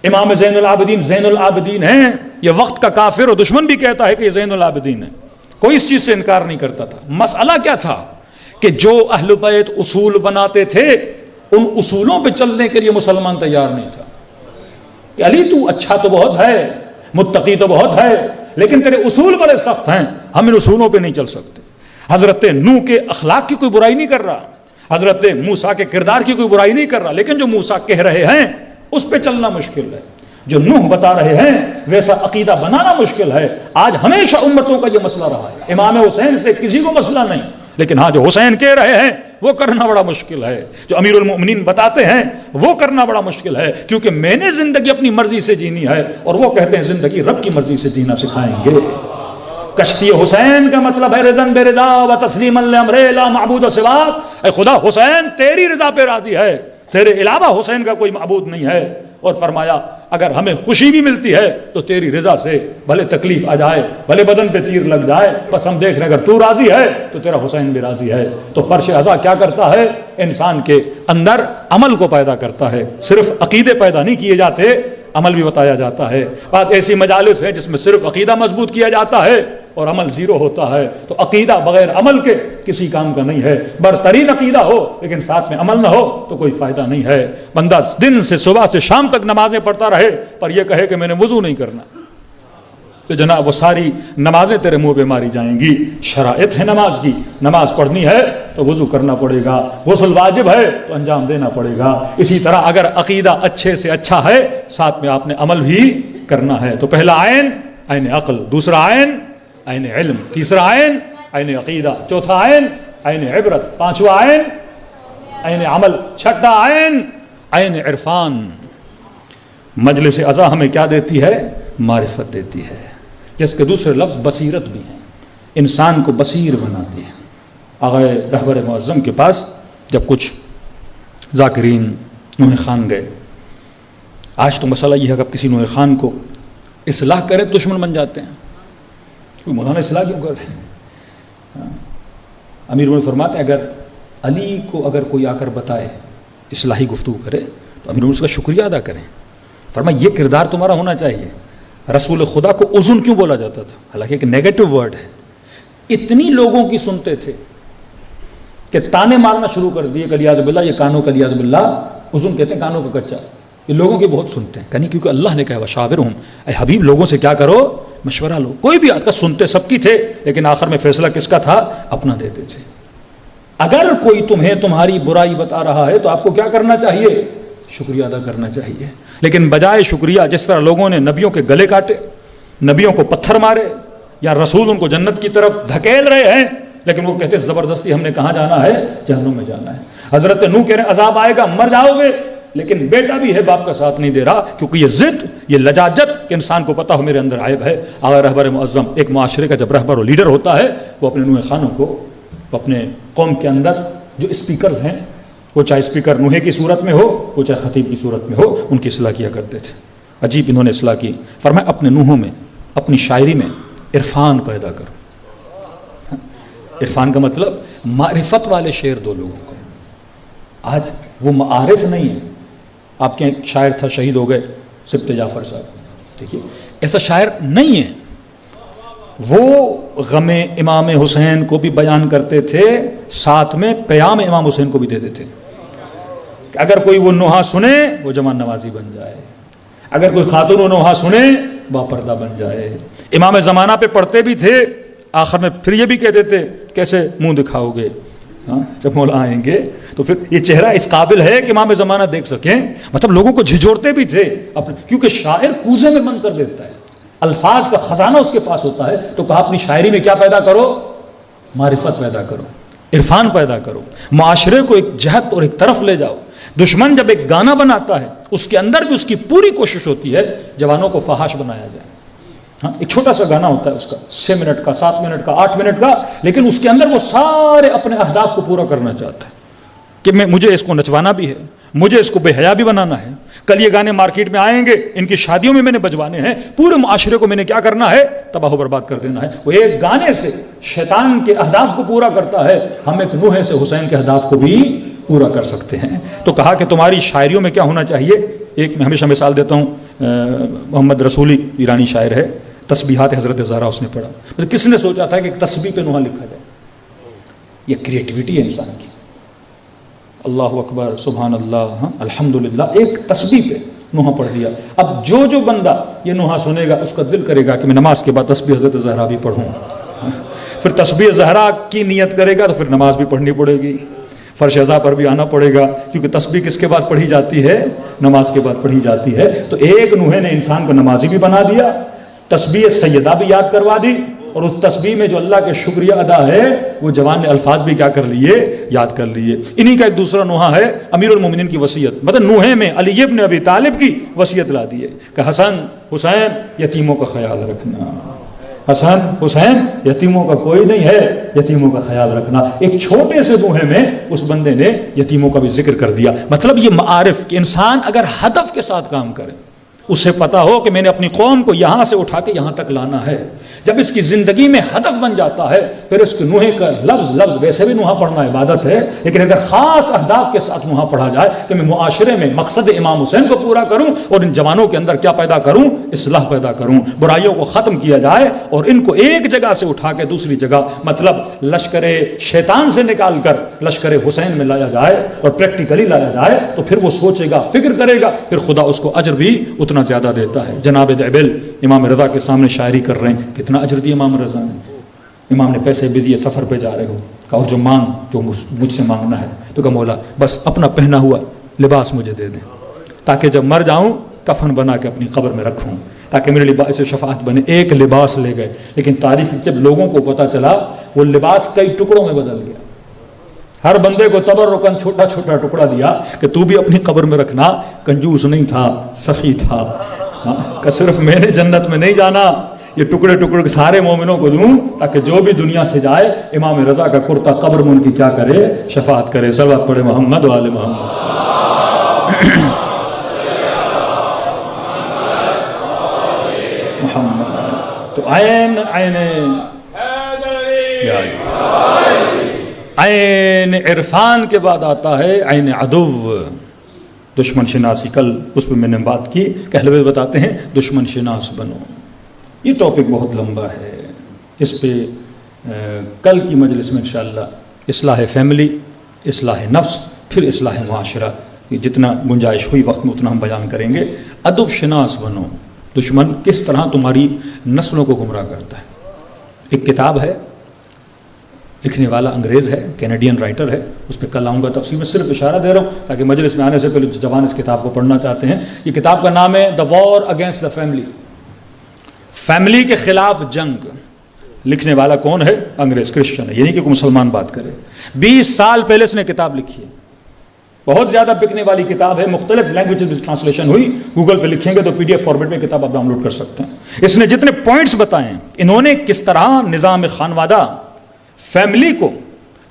امام زین العابدین ہیں، یہ وقت کا کافر اور دشمن بھی کہتا ہے کہ یہ زین العابدین ہے. کوئی اس چیز سے انکار نہیں کرتا تھا. مسئلہ کیا تھا کہ جو اہل بیت اصول بناتے تھے ان اصولوں پہ چلنے کے لیے مسلمان تیار نہیں تھا کہ علی تو اچھا تو بہت ہے، متقی تو بہت ہے، لیکن تیرے اصول بڑے سخت ہیں، ہم ان اصولوں پہ نہیں چل سکتے۔ حضرت نوح کے اخلاق کی کوئی برائی نہیں کر رہا، حضرت موسیٰ کے کردار کی کوئی برائی نہیں کر رہا، لیکن جو موسیٰ کہہ رہے ہیں اس پہ چلنا مشکل ہے، جو نوح بتا رہے ہیں ویسا عقیدہ بنانا مشکل ہے۔ آج ہمیشہ امتوں کا یہ مسئلہ رہا ہے، امام حسین سے کسی کو مسئلہ نہیں، لیکن ہاں جو حسین کہہ رہے ہیں وہ کرنا بڑا مشکل ہے، جو امیر المؤمنین بتاتے ہیں وہ کرنا بڑا مشکل ہے، کیونکہ میں نے زندگی اپنی مرضی سے جینی ہے اور وہ کہتے ہیں زندگی رب کی مرضی سے جینا سکھائیں گے۔ کشتی حسین کا مطلب ہے رضا برضا و تسلیما لامر لا معبود سواک، اے خدا حسین تیری رضا پہ راضی ہے، تیرے علاوہ حسین کا کوئی معبود نہیں ہے، اور فرمایا اگر ہمیں خوشی بھی ملتی ہے تو تیری رضا سے، بھلے تکلیف آ جائے، بھلے بدن پہ تیر لگ جائے، بس ہم دیکھ رہے ہیں اگر تو راضی ہے تو تیرا حسین بھی راضی ہے۔ تو فرش عزا کیا کرتا ہے؟ انسان کے اندر عمل کو پیدا کرتا ہے، صرف عقیدے پیدا نہیں کیے جاتے، عمل بھی بتایا جاتا ہے۔ بات ایسی مجالس ہے جس میں صرف عقیدہ مضبوط کیا جاتا ہے اور عمل زیرو ہوتا ہے، تو عقیدہ بغیر عمل کے کسی کام کا نہیں ہے، برترین عقیدہ ہو لیکن ساتھ میں عمل نہ ہو تو کوئی فائدہ نہیں ہے۔ بندہ دن سے صبح سے شام تک نمازیں پڑھتا رہے پر یہ کہے کہ میں نے وضو نہیں کرنا، تو جناب وہ ساری نمازیں تیرے منہ پہ ماری جائیں گی۔ شرائط ہے نماز کی، نماز پڑھنی ہے تو وضو کرنا پڑے گا، غسل واجب ہے تو انجام دینا پڑے گا۔ اسی طرح اگر عقیدہ اچھے سے اچھا ہے ساتھ میں آپ نے عمل بھی کرنا ہے۔ تو پہلا عین عین عقل، دوسرا عین عین علم، تیسرا عین عین عقیدہ، چوتھا عین عین عبرت، پانچواں عین عین عمل، چھٹا عین عین عرفان۔ مجلس عزا ہمیں کیا دیتی ہے؟ معرفت دیتی ہے، جس کے دوسرے لفظ بصیرت بھی ہیں، انسان کو بصیر بناتی ہے۔ آقا رہبر معظم کے پاس جب کچھ ذاکرین نوح خان گئے، آج تو مسئلہ یہ ہے کہ اب کسی نوح خان کو اصلاح کرے تو دشمن بن جاتے ہیں، مولانا اصلاح کیوں کر رہے ہیں؟ امیر مومنین فرماتے ہیں اگر علی کو اگر کوئی آ کر بتائے اصلاحی گفتگو کرے تو امیر مومنین اس کا شکریہ ادا کریں۔ فرمایا یہ کردار تمہارا ہونا چاہیے۔ رسول خدا کو اذن کیوں بولا جاتا تھا؟ حالانکہ ایک نیگیٹو ورڈ ہے، اتنی لوگوں کی سنتے تھے کہ تانے مارنا شروع کر دیے کہ الیاذ باللہ یہ کانوں کا الیاذ باللہ، اذن کہتے ہیں کانوں کا کچا، یہ لوگوں کے بہت سنتے ہیں، کہیں کیونکہ اللہ نے کہا وشاورہم، اے حبیب لوگوں سے کیا کرو؟ مشورہ لو۔ کوئی بھی آج کا سنتے سب کی تھے لیکن آخر میں فیصلہ کس کا تھا؟ اپنا دیتے تھے۔ اگر کوئی تمہیں تمہاری برائی بتا رہا ہے تو آپ کو کیا کرنا چاہیے؟ شکریہ ادا کرنا چاہیے، لیکن بجائے شکریہ جس طرح لوگوں نے نبیوں کے گلے کاٹے، نبیوں کو پتھر مارے، یا رسول ان کو جنت کی طرف دھکیل رہے ہیں، لیکن وہ کہتے زبردستی ہم نے کہاں جانا ہے؟ جہنم میں جانا ہے۔ حضرت نوح کہہ رہے ہیں عذاب آئے گا، مر جاؤ گے، لیکن بیٹا بھی ہے باپ کا ساتھ نہیں دے رہا، کیونکہ یہ ضد، یہ لجاجت کہ انسان کو پتا ہو میرے اندر عیب ہے۔ اگر رہبر معظم ایک معاشرے کا جب رہبر و لیڈر ہوتا ہے وہ اپنے نوح خانوں کو، وہ اپنے قوم کے اندر جو اسپیکرز ہیں، وہ چاہے اسپیکر نوحے کی صورت میں ہو، وہ چاہے خطیب کی صورت میں ہو، ان کی اصلاح کیا کرتے تھے۔ عجیب انہوں نے اصلاح کی، فرمایا اپنے نوحوں میں، اپنی شاعری میں عرفان پیدا کرو۔ عرفان کا مطلب معرفت والے شعر دو لوگوں کو۔ آج وہ معارف نہیں ہے۔ آپ کے ایک شاعر تھا، شہید ہو گئے، سبت جعفر صاحب، دیکھیے ایسا شاعر نہیں ہے۔ وہ غم امام حسین کو بھی بیان کرتے تھے، ساتھ میں پیام امام حسین کو بھی دیتے تھے کہ اگر کوئی وہ نوحہ سنے وہ جوان نوازی بن جائے، اگر کوئی خاتون و نوحہ سنے باپردہ بن جائے۔ امام زمانہ پہ پڑھتے بھی تھے، آخر میں پھر یہ بھی کہتے تھے کیسے منہ دکھاؤ گے جب مولا آئیں گے، تو پھر یہ چہرہ اس قابل ہے کہ امام زمانہ دیکھ سکیں۔ مطلب لوگوں کو جھجوڑتے بھی تھے کیونکہ شاعر کوزے میں بند کر دیتا ہے، الفاظ کا خزانہ اس کے پاس ہوتا ہے، تو کہا اپنی شاعری میں کیا پیدا کرو؟ معرفت پیدا کرو، عرفان پیدا کرو، معاشرے کو ایک جہت اور ایک طرف لے جاؤ۔ دشمن جب ایک گانا بناتا ہے اس کے اندر بھی اس کی پوری کوشش ہوتی ہے جوانوں کو فحاش بنایا جائے۔ ہاں ایک چھوٹا سا گانا ہوتا ہے اس کا 6 منٹ کا، 7 منٹ کا، 8 منٹ کا، لیکن اس کے اندر وہ سارے اپنے اہداف کو پورا کرنا چاہتا ہے کہ مجھے اس کو نچوانا بھی ہے، مجھے اس کو بے حیا بھی بنانا ہے، کل یہ گانے مارکیٹ میں آئیں گے، ان کی شادیوں میں میں نے بجوانے ہیں، پورے معاشرے کو میں نے کیا کرنا ہے؟ تباہ و برباد کر دینا ہے۔ وہ ایک گانے سے شیطان کے اہداف کو پورا کرتا ہے، ہم ایک نوح سے حسین کے اہداف کو بھی پورا کر سکتے ہیں۔ تو کہا کہ تمہاری شاعریوں میں کیا ہونا چاہیے؟ ایک میں ہمیشہ مثال دیتا ہوں، محمد رسولی ایرانی شاعر ہے، تسبیحات حضرت زہرا اس نے پڑھا، کس نے سوچا تھا کہ تسبیح پہ نوحہ لکھا جائے؟ یہ کریٹیوٹی ہے انسان کی. اللہ اکبر سبحان اللہ الحمدللہ، ایک تسبیح پہ نوحہ پڑھ دیا. اب جو بندہ یہ نوحہ سنے گا اس کا دل کرے گا کہ میں نماز کے بعد تسبیح حضرت زہرا بھی پڑھوں. پھر تسبیح زہرا کی نیت کرے گا تو پھر نماز بھی پڑھنی پڑے گی، فرش اذا پر بھی آنا پڑے گا، کیونکہ تسبیح کس کے بعد پڑھی جاتی ہے؟ نماز کے بعد پڑھی جاتی ہے. تو ایک نوحے نے انسان کو نمازی بھی بنا دیا، تسبیح سیدہ بھی یاد کروا دی، اور اس تسبیح میں جو اللہ کے شکریہ ادا ہے وہ جوان نے الفاظ بھی کیا کر لیے؟ یاد کر لیے. انہی کا ایک دوسرا نوحہ ہے امیر المومنین کی وصیت. مطلب نوحے میں علی ابن ابی طالب کی وصیت لا دی ہے کہ حسن حسین یتیموں کا خیال رکھنا، حسن حسین یتیموں کا کوئی نہیں ہے، یتیموں کا خیال رکھنا. ایک چھوٹے سے نوحے میں اس بندے نے یتیموں کا بھی ذکر کر دیا. مطلب یہ معارف کہ انسان اگر ہدف کے ساتھ کام کرے، اسے پتا ہو کہ میں نے اپنی قوم کو یہاں سے اٹھا کے یہاں تک لانا ہے. جب اس کی زندگی میں ہدف بن جاتا ہے پھر اس کے نوحے کا لفظ ویسے بھی نوحہ پڑھنا عبادت ہے، لیکن اگر خاص اہداف کے ساتھ نوحہ پڑھا جائے کہ میں معاشرے میں مقصد امام حسین کو پورا کروں اور ان جوانوں کے اندر کیا پیدا کروں؟ اصلاح پیدا کروں، برائیوں کو ختم کیا جائے اور ان کو ایک جگہ سے اٹھا کے دوسری جگہ، مطلب لشکر شیطان سے نکال کر لشکر حسین میں لایا جائے اور پریکٹیکلی لایا جائے، تو پھر وہ سوچے گا، فکر کرے گا، پھر خدا اس کو اجر بھی اتنا زیادہ دیتا ہے. جناب دعبل امام رضا کے سامنے شاعری کر رہے ہیں، کتنا اجر دیا امام رضا نے. امام نے پیسے بھی دیے، سفر پہ جا رہے ہو، کہا اور جو مجھ سے مانگنا ہے، تو کہا مولا بس اپنا پہنا ہوا لباس مجھے دے دیں تاکہ جب مر جاؤں کفن بنا کے اپنی قبر میں رکھوں، تاکہ میرے لباس سے شفاعت بنے. ایک لباس لے گئے، لیکن تاریخ جب لوگوں کو پتا چلا وہ لباس کئی ٹکڑوں میں بدل گیا. ہر بندے کو تبرکن چھوٹا چھوٹا ٹکڑا دیا کہ تو بھی اپنی قبر میں رکھنا. کنجوس نہیں تھا، سخی تھا کہ صرف میں نے جنت میں نہیں جانا، یہ ٹکڑے ٹکڑے سارے مومنوں کو دوں تاکہ جو بھی دنیا سے جائے امام رضا کا کرتا قبر میں ان کی کیا کرے؟ شفاعت کرے. صلوات پڑھے محمد و آل محمد. تو عین عرفان کے بعد آتا ہے عین عدو، دشمن شناسی. کل اس پہ میں نے بات کی کہ اہل بیت بتاتے ہیں دشمن شناس بنو. یہ ٹاپک بہت لمبا ہے، اس پہ کل کی مجلس میں انشاءاللہ اصلاح فیملی، اصلاح نفس، پھر اصلاح معاشرہ، یہ جتنا گنجائش ہوئی وقت میں اتنا ہم بیان کریں گے. ادب شناس بنو، دشمن کس طرح تمہاری نسلوں کو گمراہ کرتا ہے. ایک کتاب ہے، لکھنے والا انگریز ہے، کینیڈین رائٹر ہے، اس پہ کل آؤں گا تفصیل میں، صرف اشارہ دے رہا ہوں تاکہ مجلس میں آنے سے پہلے جوان اس کتاب کو پڑھنا چاہتے ہیں. یہ کتاب کا نام ہے the war against the family, family کے خلاف جنگ. لکھنے والا کون ہے؟ انگریز، کرسچن ہے، یعنی کہ کوئی مسلمان بات کرے. 20 سال پہلے اس نے کتاب لکھی ہے، بہت زیادہ بکنے والی کتاب ہے، مختلف لینگویج میں ٹرانسلیشن ہوئی. گوگل پہ لکھیں گے تو PDF فارمیٹ میں کتاب آپ ڈاؤن لوڈ کر سکتے ہیں. اس نے جتنے پوائنٹس بتائے ہیں، انہوں نے کس طرح نظام خانوادہ فیملی کو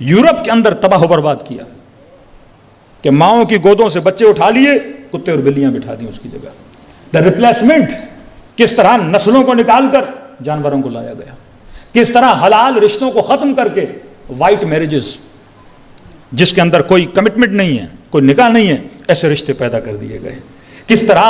یورپ کے اندر تباہ و برباد کیا کہ ماؤں کی گودوں سے بچے اٹھا لیے، کتے اور بلیاں بٹھا دی اس کی جگہ. دا ریپلیسمنٹ، کس طرح نسلوں کو نکال کر جانوروں کو لایا گیا، کس طرح حلال رشتوں کو ختم کر کے وائٹ میرجز جس کے اندر کوئی کمٹمنٹ نہیں ہے، کوئی نکاح نہیں ہے، ایسے رشتے پیدا کر دیے گئے. کس طرح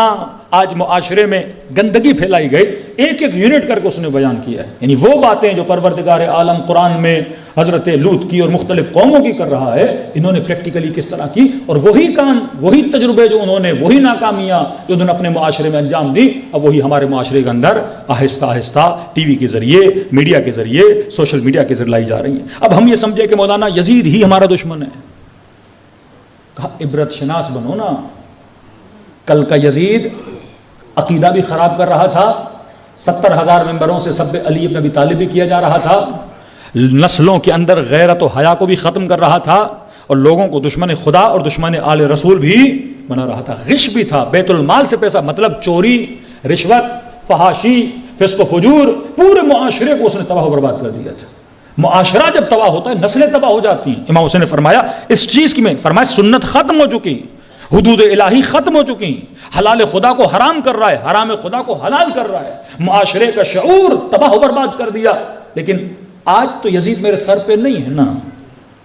آج معاشرے میں گندگی پھیلائی گئی، ایک ایک یونٹ کر کے اس نے بیان کیا ہے. یعنی وہ باتیں جو پروردگار عالم قرآن میں حضرت لوط کی اور مختلف قوموں کی کر رہا ہے، انہوں نے پریکٹیکلی کس طرح کی، اور وہی کام، وہی تجربے جو انہوں نے، وہی ناکامیاں جو انہوں نے اپنے معاشرے میں انجام دی، اب وہی ہمارے معاشرے کے اندر آہستہ آہستہ ٹی وی کے ذریعے، میڈیا کے ذریعے، سوشل میڈیا کے ذریعے لائی جا رہی ہیں. اب ہم یہ سمجھے کہ مولانا یزید ہی ہمارا دشمن ہے. کہا عبرت شناس بنو نا. کل کا یزید عقیدہ بھی خراب کر رہا تھا، 70,000 ممبروں سے سب علی ابن ابی طالب بھی کیا جا رہا تھا، نسلوں کے اندر غیرت و حیا کو بھی ختم کر رہا تھا، اور لوگوں کو دشمن خدا اور دشمن آل رسول بھی بنا رہا تھا. غش بھی تھا، بیت المال سے پیسہ، مطلب چوری، رشوت، فحاشی، فسق و فجور، پورے معاشرے کو اس نے تباہ و برباد کر دیا تھا. معاشرہ جب تباہ ہوتا ہے نسلیں تباہ ہو جاتی ہیں. امام حسین نے فرمایا اس چیز کی، میں فرمایا سنت ختم ہو چکی، حدود الہی ختم ہو چکی، حلال خدا کو حرام کر رہا ہے، حرام خدا کو حلال کر رہا ہے، معاشرے کا شعور تباہ و برباد کر دیا. لیکن آج تو یزید میرے سر پہ نہیں ہے نا.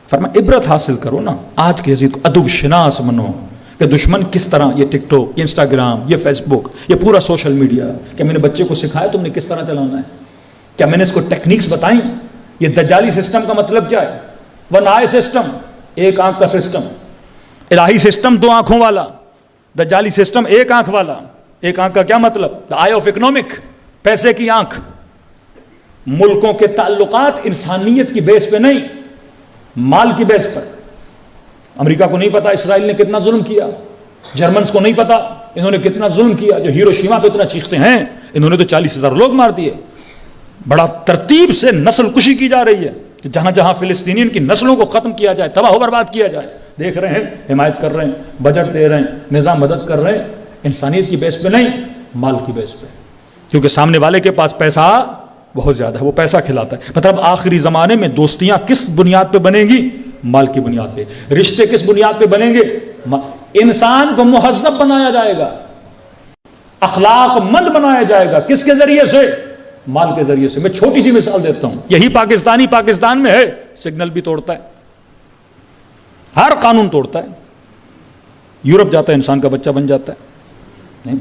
فرمایا عبرت حاصل کرو نا، آج کے یزید کو ادب شناس بنو کہ دشمن کس طرح، یہ ٹک ٹاک، یہ انسٹاگرام، یہ فیس بک، یہ پورا سوشل میڈیا، کیا میں نے بچے کو سکھایا تم نے کس طرح چلانا ہے؟ کیا میں نے اس کو ٹیکنیکس بتائیں؟ یہ دجالی سسٹم کا مطلب کیا ہے؟ ون آئی سسٹم، ایک آنکھ کا سسٹم. الہی سسٹم دو آنکھوں والا، دجالی سسٹم ایک آنکھ والا. ایک آنکھ کا کیا مطلب؟ دا آئی آف اکنامک، پیسے کی آنکھ. ملکوں کے تعلقات انسانیت کی بیس پہ نہیں، مال کی بیس پر. امریکہ کو نہیں پتا اسرائیل نے کتنا ظلم کیا، جرمنز کو نہیں پتا انہوں نے کتنا ظلم کیا. جو ہیروشیما پہ اتنا چیختے ہیں، انہوں نے تو 40,000 لوگ مار دیے. بڑا ترتیب سے نسل کشی کی جا رہی ہے کہ جہاں جہاں فلسطینیین کی نسلوں کو ختم کیا جائے، تباہ و برباد کیا جائے. دیکھ رہے ہیں، حمایت کر رہے ہیں، بجٹ دے رہے ہیں، نظام مدد کر رہے ہیں. انسانیت کی بیس پہ نہیں، مال کی بیس پہ. کیونکہ سامنے والے کے پاس پیسہ بہت زیادہ ہے، وہ پیسہ کھلاتا ہے. مطلب آخری زمانے میں دوستیاں کس بنیاد پہ بنیں گی؟ مال کی بنیاد پہ. رشتے کس بنیاد پہ بنیں گے؟ انسان کو مہذب بنایا جائے گا، اخلاق مند بنایا جائے گا. کس کے ذریعے سے؟ مال کے ذریعے سے. میں چھوٹی سی مثال دیتا ہوں. یہی پاکستانی پاکستان میں ہے، سگنل بھی توڑتا ہے، ہر قانون توڑتا ہے. یورپ جاتا ہے، انسان کا بچہ بن جاتا ہے. نہیں،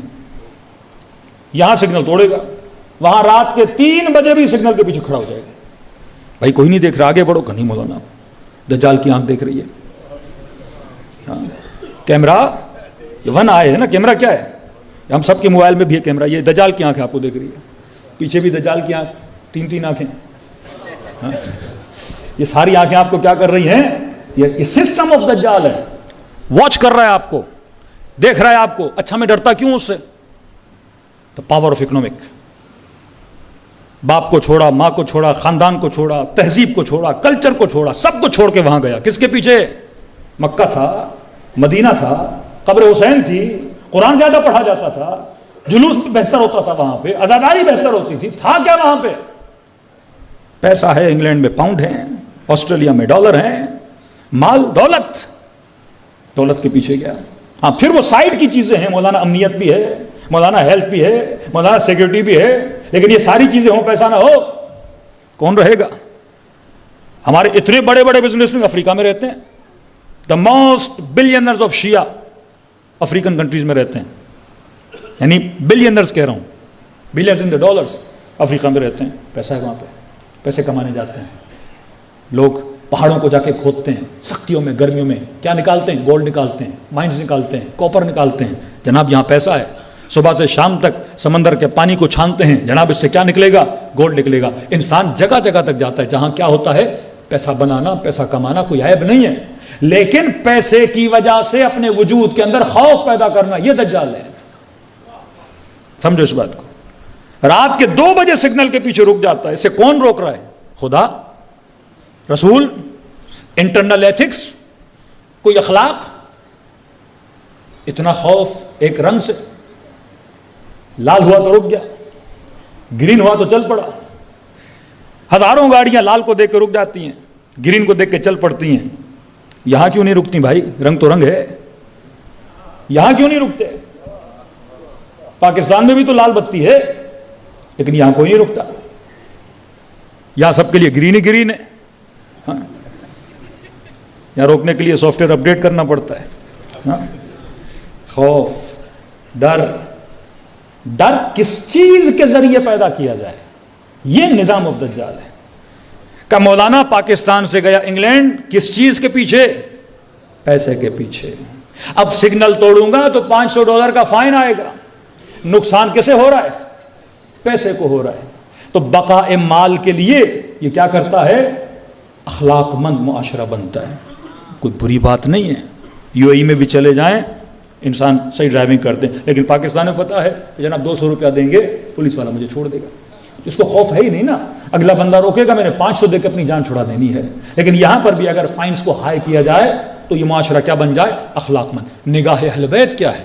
یہاں سگنل توڑے گا، وہاں رات کے 3 بجے بھی سگنل کے پیچھے کھڑا ہو جائے گا. بھائی کوئی نہیں دیکھ رہا، آگے بڑھو. نہیں مولانا، دجال کی آنکھ دیکھ رہی ہے. ہاں، کیمرہ ون آئے ہے نا. کیمرہ کیا ہے؟ ہم سب کے موبائل میں بھی ہے کیمرہ. یہ دجال کی آنکھ آپ کو دیکھ رہی ہے. پیچھے بھی دجال کی آنکھ، 3 آنکھیں. ہاں، یہ ساری آنکھیں آپ کو کیا کر رہی ہیں؟ یہ سسٹم آف دجال ہے. واچ کر رہا ہے آپ کو، دیکھ رہا ہے آپ کو. اچھا میں ڈرتا کیوں اس سے؟ The power of economic. باپ کو چھوڑا، ماں کو چھوڑا، خاندان کو چھوڑا، تہذیب کو چھوڑا، کلچر کو چھوڑا، سب کو چھوڑ کے وہاں گیا. کس کے پیچھے؟ مکہ تھا، مدینہ تھا، قبر حسین تھی، قرآن زیادہ پڑھا جاتا تھا، جلوس بہتر ہوتا تھا وہاں پہ، آزاداری بہتر ہوتی تھی. تھا کیا وہاں پہ؟ پیسہ ہے، انگلینڈ میں پاؤنڈ ہیں، آسٹریلیا میں ڈالر ہیں، مال، دولت. دولت کے پیچھے گیا. ہاں پھر وہ سائڈ کی چیزیں ہیں، مولانا امنیت بھی ہے، مولانا ہیلتھ بھی ہے، مولانا سیکورٹی بھی ہے. لیکن یہ ساری چیزیں ہوں، پیسہ نہ ہو، کون رہے گا؟ ہمارے اتنے بڑے بڑے بزنس میں افریقہ میں رہتے ہیں. The most billionaires of Shia African countries میں رہتے ہیں. یعنی بلینرز کہہ رہا ہوں، بلینز ان دا ڈالرز. افریقہ میں رہتے ہیں، پیسہ ہے وہاں پہ، پیسے کمانے جاتے ہیں. لوگ پہاڑوں کو جا کے کھودتے ہیں، سختیوں میں، گرمیوں میں. کیا نکالتے ہیں؟ گولڈ نکالتے ہیں، مائنز نکالتے ہیں، کاپر نکالتے ہیں. جناب یہاں پیسہ ہے. صبح سے شام تک سمندر کے پانی کو چھانتے ہیں. جناب اس سے کیا نکلے گا؟ گولڈ نکلے گا. انسان جگہ جگہ تک جاتا ہے جہاں کیا ہوتا ہے؟ پیسہ بنانا، پیسہ کمانا کوئی عیب نہیں ہے. لیکن پیسے کی وجہ سے اپنے وجود کے اندر خوف پیدا کرنا، یہ دجال ہے. سمجھو اس بات کو. رات کے 2 بجے سگنل کے پیچھے رک جاتا ہے. اسے کون روک رہا ہے؟ خدا، رسول، انٹرنل ایتھکس، کوئی اخلاق. اتنا خوف ایک رنگ سے. لال ہوا تو رک گیا، گرین ہوا تو چل پڑا. ہزاروں گاڑیاں لال کو دیکھ کے رک جاتی ہیں، گرین کو دیکھ کے چل پڑتی ہیں. یہاں کیوں نہیں رکتی بھائی؟ رنگ تو رنگ ہے. یہاں کیوں نہیں رکتے؟ پاکستان میں بھی تو لال بتی ہے، لیکن یہاں کوئی نہیں رکتا. یہاں سب کے لیے گرین ہی گرین ہے. ہاں، یہاں روکنے کے لیے سافٹ ویئر اپڈیٹ کرنا پڑتا ہے. ہاں، خوف، ڈر. ڈر کس چیز کے ذریعے پیدا کیا جائے؟ یہ نظام آف دجال ہے. کہ مولانا پاکستان سے گیا انگلینڈ، کس چیز کے پیچھے؟ پیسے کے پیچھے. اب سگنل توڑوں گا تو $500 کا فائن آئے گا. نقصان کسے ہو رہا ہے؟ پیسے کو ہو رہا ہے. تو بقاء مال کے لیے یہ کیا کرتا ہے؟ اخلاق مند معاشرہ بنتا ہے. کوئی بری بات نہیں ہے. UAE میں بھی چلے جائیں، انسان صحیح ڈرائیونگ کرتے ہیں. لیکن پاکستان میں پتا ہے کہ جناب $200 دیں گے، پولیس والا مجھے چھوڑ دے گا. اس کو خوف ہے ہی نہیں نا. اگلا بندہ روکے گا، میں نے 500 دے کے اپنی جان چھڑا دینی ہے. لیکن یہاں پر بھی اگر فائنس کو ہائی کیا جائے تو یہ معاشرہ کیا بن جائے؟ اخلاق مند. نگاہ اہل بیت کیا ہے؟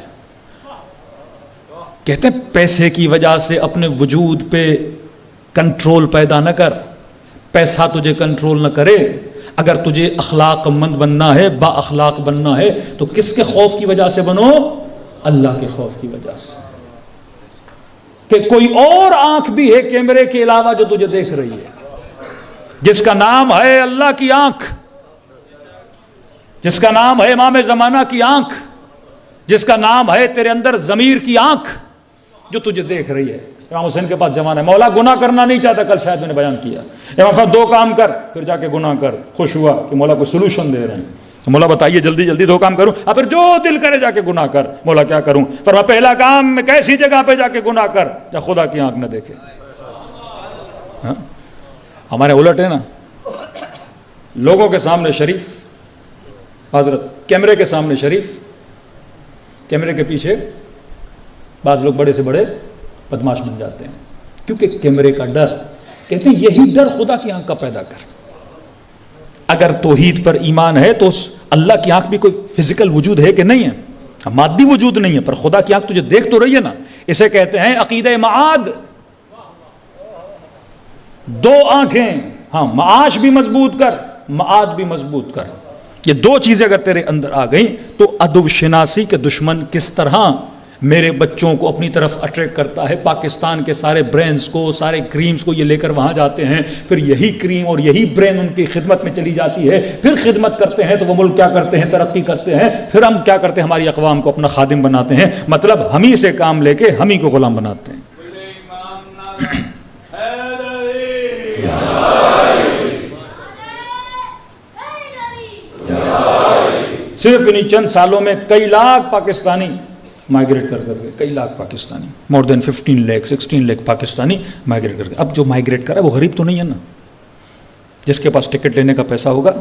کہتے ہیں پیسے کی وجہ سے اپنے وجود پہ کنٹرول پیدا نہ کر. پیسہ تجھے کنٹرول نہ کرے. اگر تجھے اخلاق مند بننا ہے، با اخلاق بننا ہے، تو کس کے خوف کی وجہ سے بنو؟ اللہ کے خوف کی وجہ سے. کہ کوئی اور آنکھ بھی ہے کیمرے کے علاوہ جو تجھے دیکھ رہی ہے، جس کا نام ہے اللہ کی آنکھ، جس کا نام ہے امام زمانہ کی آنکھ، جس کا نام ہے تیرے اندر ضمیر کی آنکھ، جو تجھے دیکھ رہی ہے. امام حسین کے پاس جوان ہے، مولا گناہ کرنا نہیں چاہتا، کل شاید میں نے بیان کیا، امام فرمایا 2 کام کر، پھر جا کے گناہ کر، خوش ہوا کہ مولا کو سلوشن دے رہے ہیں، مولا بتائیے جلدی جلدی 2 کام کروں، پھر جو دل کرے جا کے گناہ کر، مولا کیا کروں؟ فرمایا پہلا کام میں کیسی جگہ پہ جا کے گناہ کر جہاں خدا کی آنکھ نہ دیکھے۔ ہمارے الٹ ہے نا، لوگوں کے سامنے شریف حضرت، کیمرے کے سامنے شریف، کیمرے کے پیچھے بعض لوگ بڑے سے بڑے بدماش بن جاتے ہیں، کیونکہ کیمرے کا ڈر، کہتے ہیں یہی ڈر خدا کی آنکھ کا پیدا کر۔ اگر توحید پر ایمان ہے تو اس اللہ کی آنکھ بھی کوئی فزیکل وجود ہے کہ نہیں ہے؟ مادی وجود نہیں ہے، پر خدا کی آنکھ تجھے دیکھ تو رہی ہے نا۔ اسے کہتے ہیں عقیدہ معاد، 2 آنکھیں، ہاں معاش بھی مضبوط کر، معاد بھی مضبوط کر۔ یہ 2 چیزیں اگر تیرے اندر آ گئیں تو ادب شناسی کے دشمن کس طرح میرے بچوں کو اپنی طرف اٹریکٹ کرتا ہے، پاکستان کے سارے برینز کو، سارے کریمز کو یہ لے کر وہاں جاتے ہیں، پھر یہی کریم اور یہی برین ان کی خدمت میں چلی جاتی ہے، پھر خدمت کرتے ہیں تو وہ ملک کیا کرتے ہیں؟ ترقی کرتے ہیں، پھر ہم کیا کرتے ہیں؟ ہماری اقوام کو اپنا خادم بناتے ہیں، مطلب ہم ہی سے کام لے کے ہم ہی کو غلام بناتے ہیں۔ صرف انہی چند سالوں میں کئی لاکھ پاکستانی مائیگریٹ کر گئے، کئی لاکھ پاکستانی، مور دین 15 لاکھ 16 لاکھ پاکستانی مائیگریٹ کر گئے۔ اب جو مائیگریٹ کر رہا ہے وہ غریب تو نہیں ہے نا، جس کے پاس ٹکٹ لینے کا پیسہ ہوگا،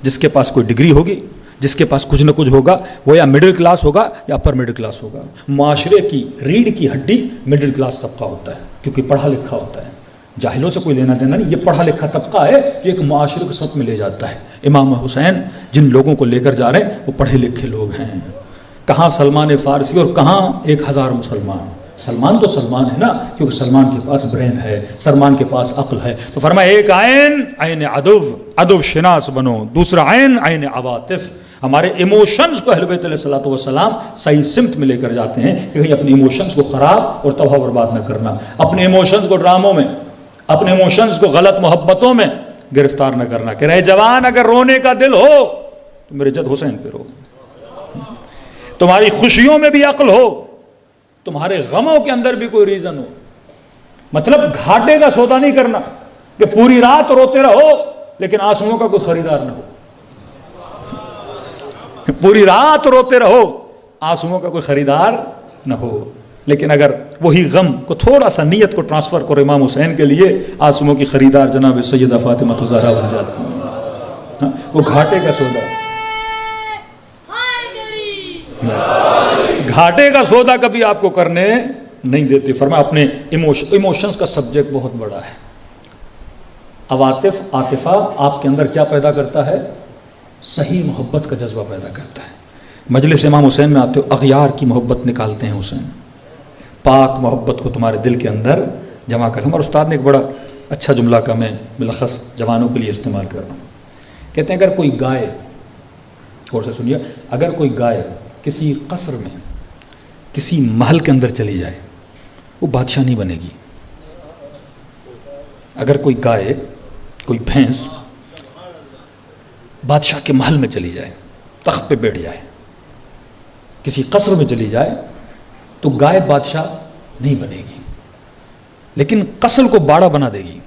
جس کے پاس کوئی ڈگری ہوگی، جس کے پاس کچھ نہ کچھ ہوگا، وہ یا مڈل کلاس ہوگا یا اپر مڈل کلاس ہوگا۔ معاشرے کی ریڑھ کی ہڈی مڈل کلاس طبقہ ہوتا ہے، کیونکہ پڑھا لکھا ہوتا ہے، جاہلوں سے کوئی لینا دینا نہیں، یہ پڑھا لکھا طبقہ ہے جو ایک معاشرے کو سب میں لے جاتا ہے۔ امام حسین جن لوگوں کو لے کر جا رہے ہیں وہ پڑھے لکھے لوگ ہیں، کہاں سلمان فارسی اور کہاں 1000 مسلمان۔ سلمان تو سلمان ہے نا، کیونکہ سلمان کے پاس برین ہے، سلمان کے پاس عقل ہے۔ تو فرمایا ایک عین ادب شناس بنو، دوسرا عین عواطف، ہمارے ایموشنز کو اہل بیت علیہ الصلوۃ والسلام صحیح سمت میں لے کر جاتے ہیں کہ کہیں اپنے ایموشنز کو خراب اور تباہ برباد نہ کرنا، اپنے ایموشنز کو ڈراموں میں، اپنے ایموشنز کو غلط محبتوں میں گرفتار نہ کرنا کہ رہے جوان اگر رونے کا دل ہو تو میرے جد حسین پہ رو، تمہاری خوشیوں میں بھی عقل ہو، تمہارے غموں کے اندر بھی کوئی ریزن ہو۔ مطلب گھاٹے کا سودا نہیں کرنا کہ پوری رات روتے رہو لیکن آنسوؤں کا کوئی خریدار نہ ہو، پوری رات روتے رہو آنسوؤں کا کوئی خریدار نہ ہو، لیکن اگر وہی غم کو تھوڑا سا نیت کو ٹرانسفر کرو امام حسین کے لیے، آنسوؤں کی خریدار جناب سیدہ فاطمہ زہرا بن جاتی ہیں۔ وہ گھاٹے کا سودا، گھاٹے کا سودا کبھی آپ کو کرنے نہیں دیتے۔ فرمایا اپنے ایموشنز کا سبجیکٹ بہت بڑا ہے۔ عواطف، عاطفہ آپ کے اندر کیا پیدا کرتا ہے؟ صحیح محبت کا جذبہ پیدا کرتا ہے۔ مجلس امام حسین میں آتے ہو، اغیار کی محبت نکالتے ہیں حسین، پاک محبت کو تمہارے دل کے اندر جمع کرتے ہیں۔ ہمارے استاد نے ایک بڑا اچھا جملہ کا میں ملخص جوانوں کے لیے استعمال کر رہا ہوں، کہتے ہیں اگر کوئی گائے، غور سے سنیے، اگر کوئی گائے کسی قصر میں، کسی محل کے اندر چلی جائے وہ بادشاہ نہیں بنے گی۔ اگر کوئی گائے، کوئی بھینس بادشاہ کے محل میں چلی جائے، تخت پہ بیٹھ جائے، کسی قصر میں چلی جائے تو گائے بادشاہ نہیں بنے گی، لیکن قصر کو باڑا بنا دے گی۔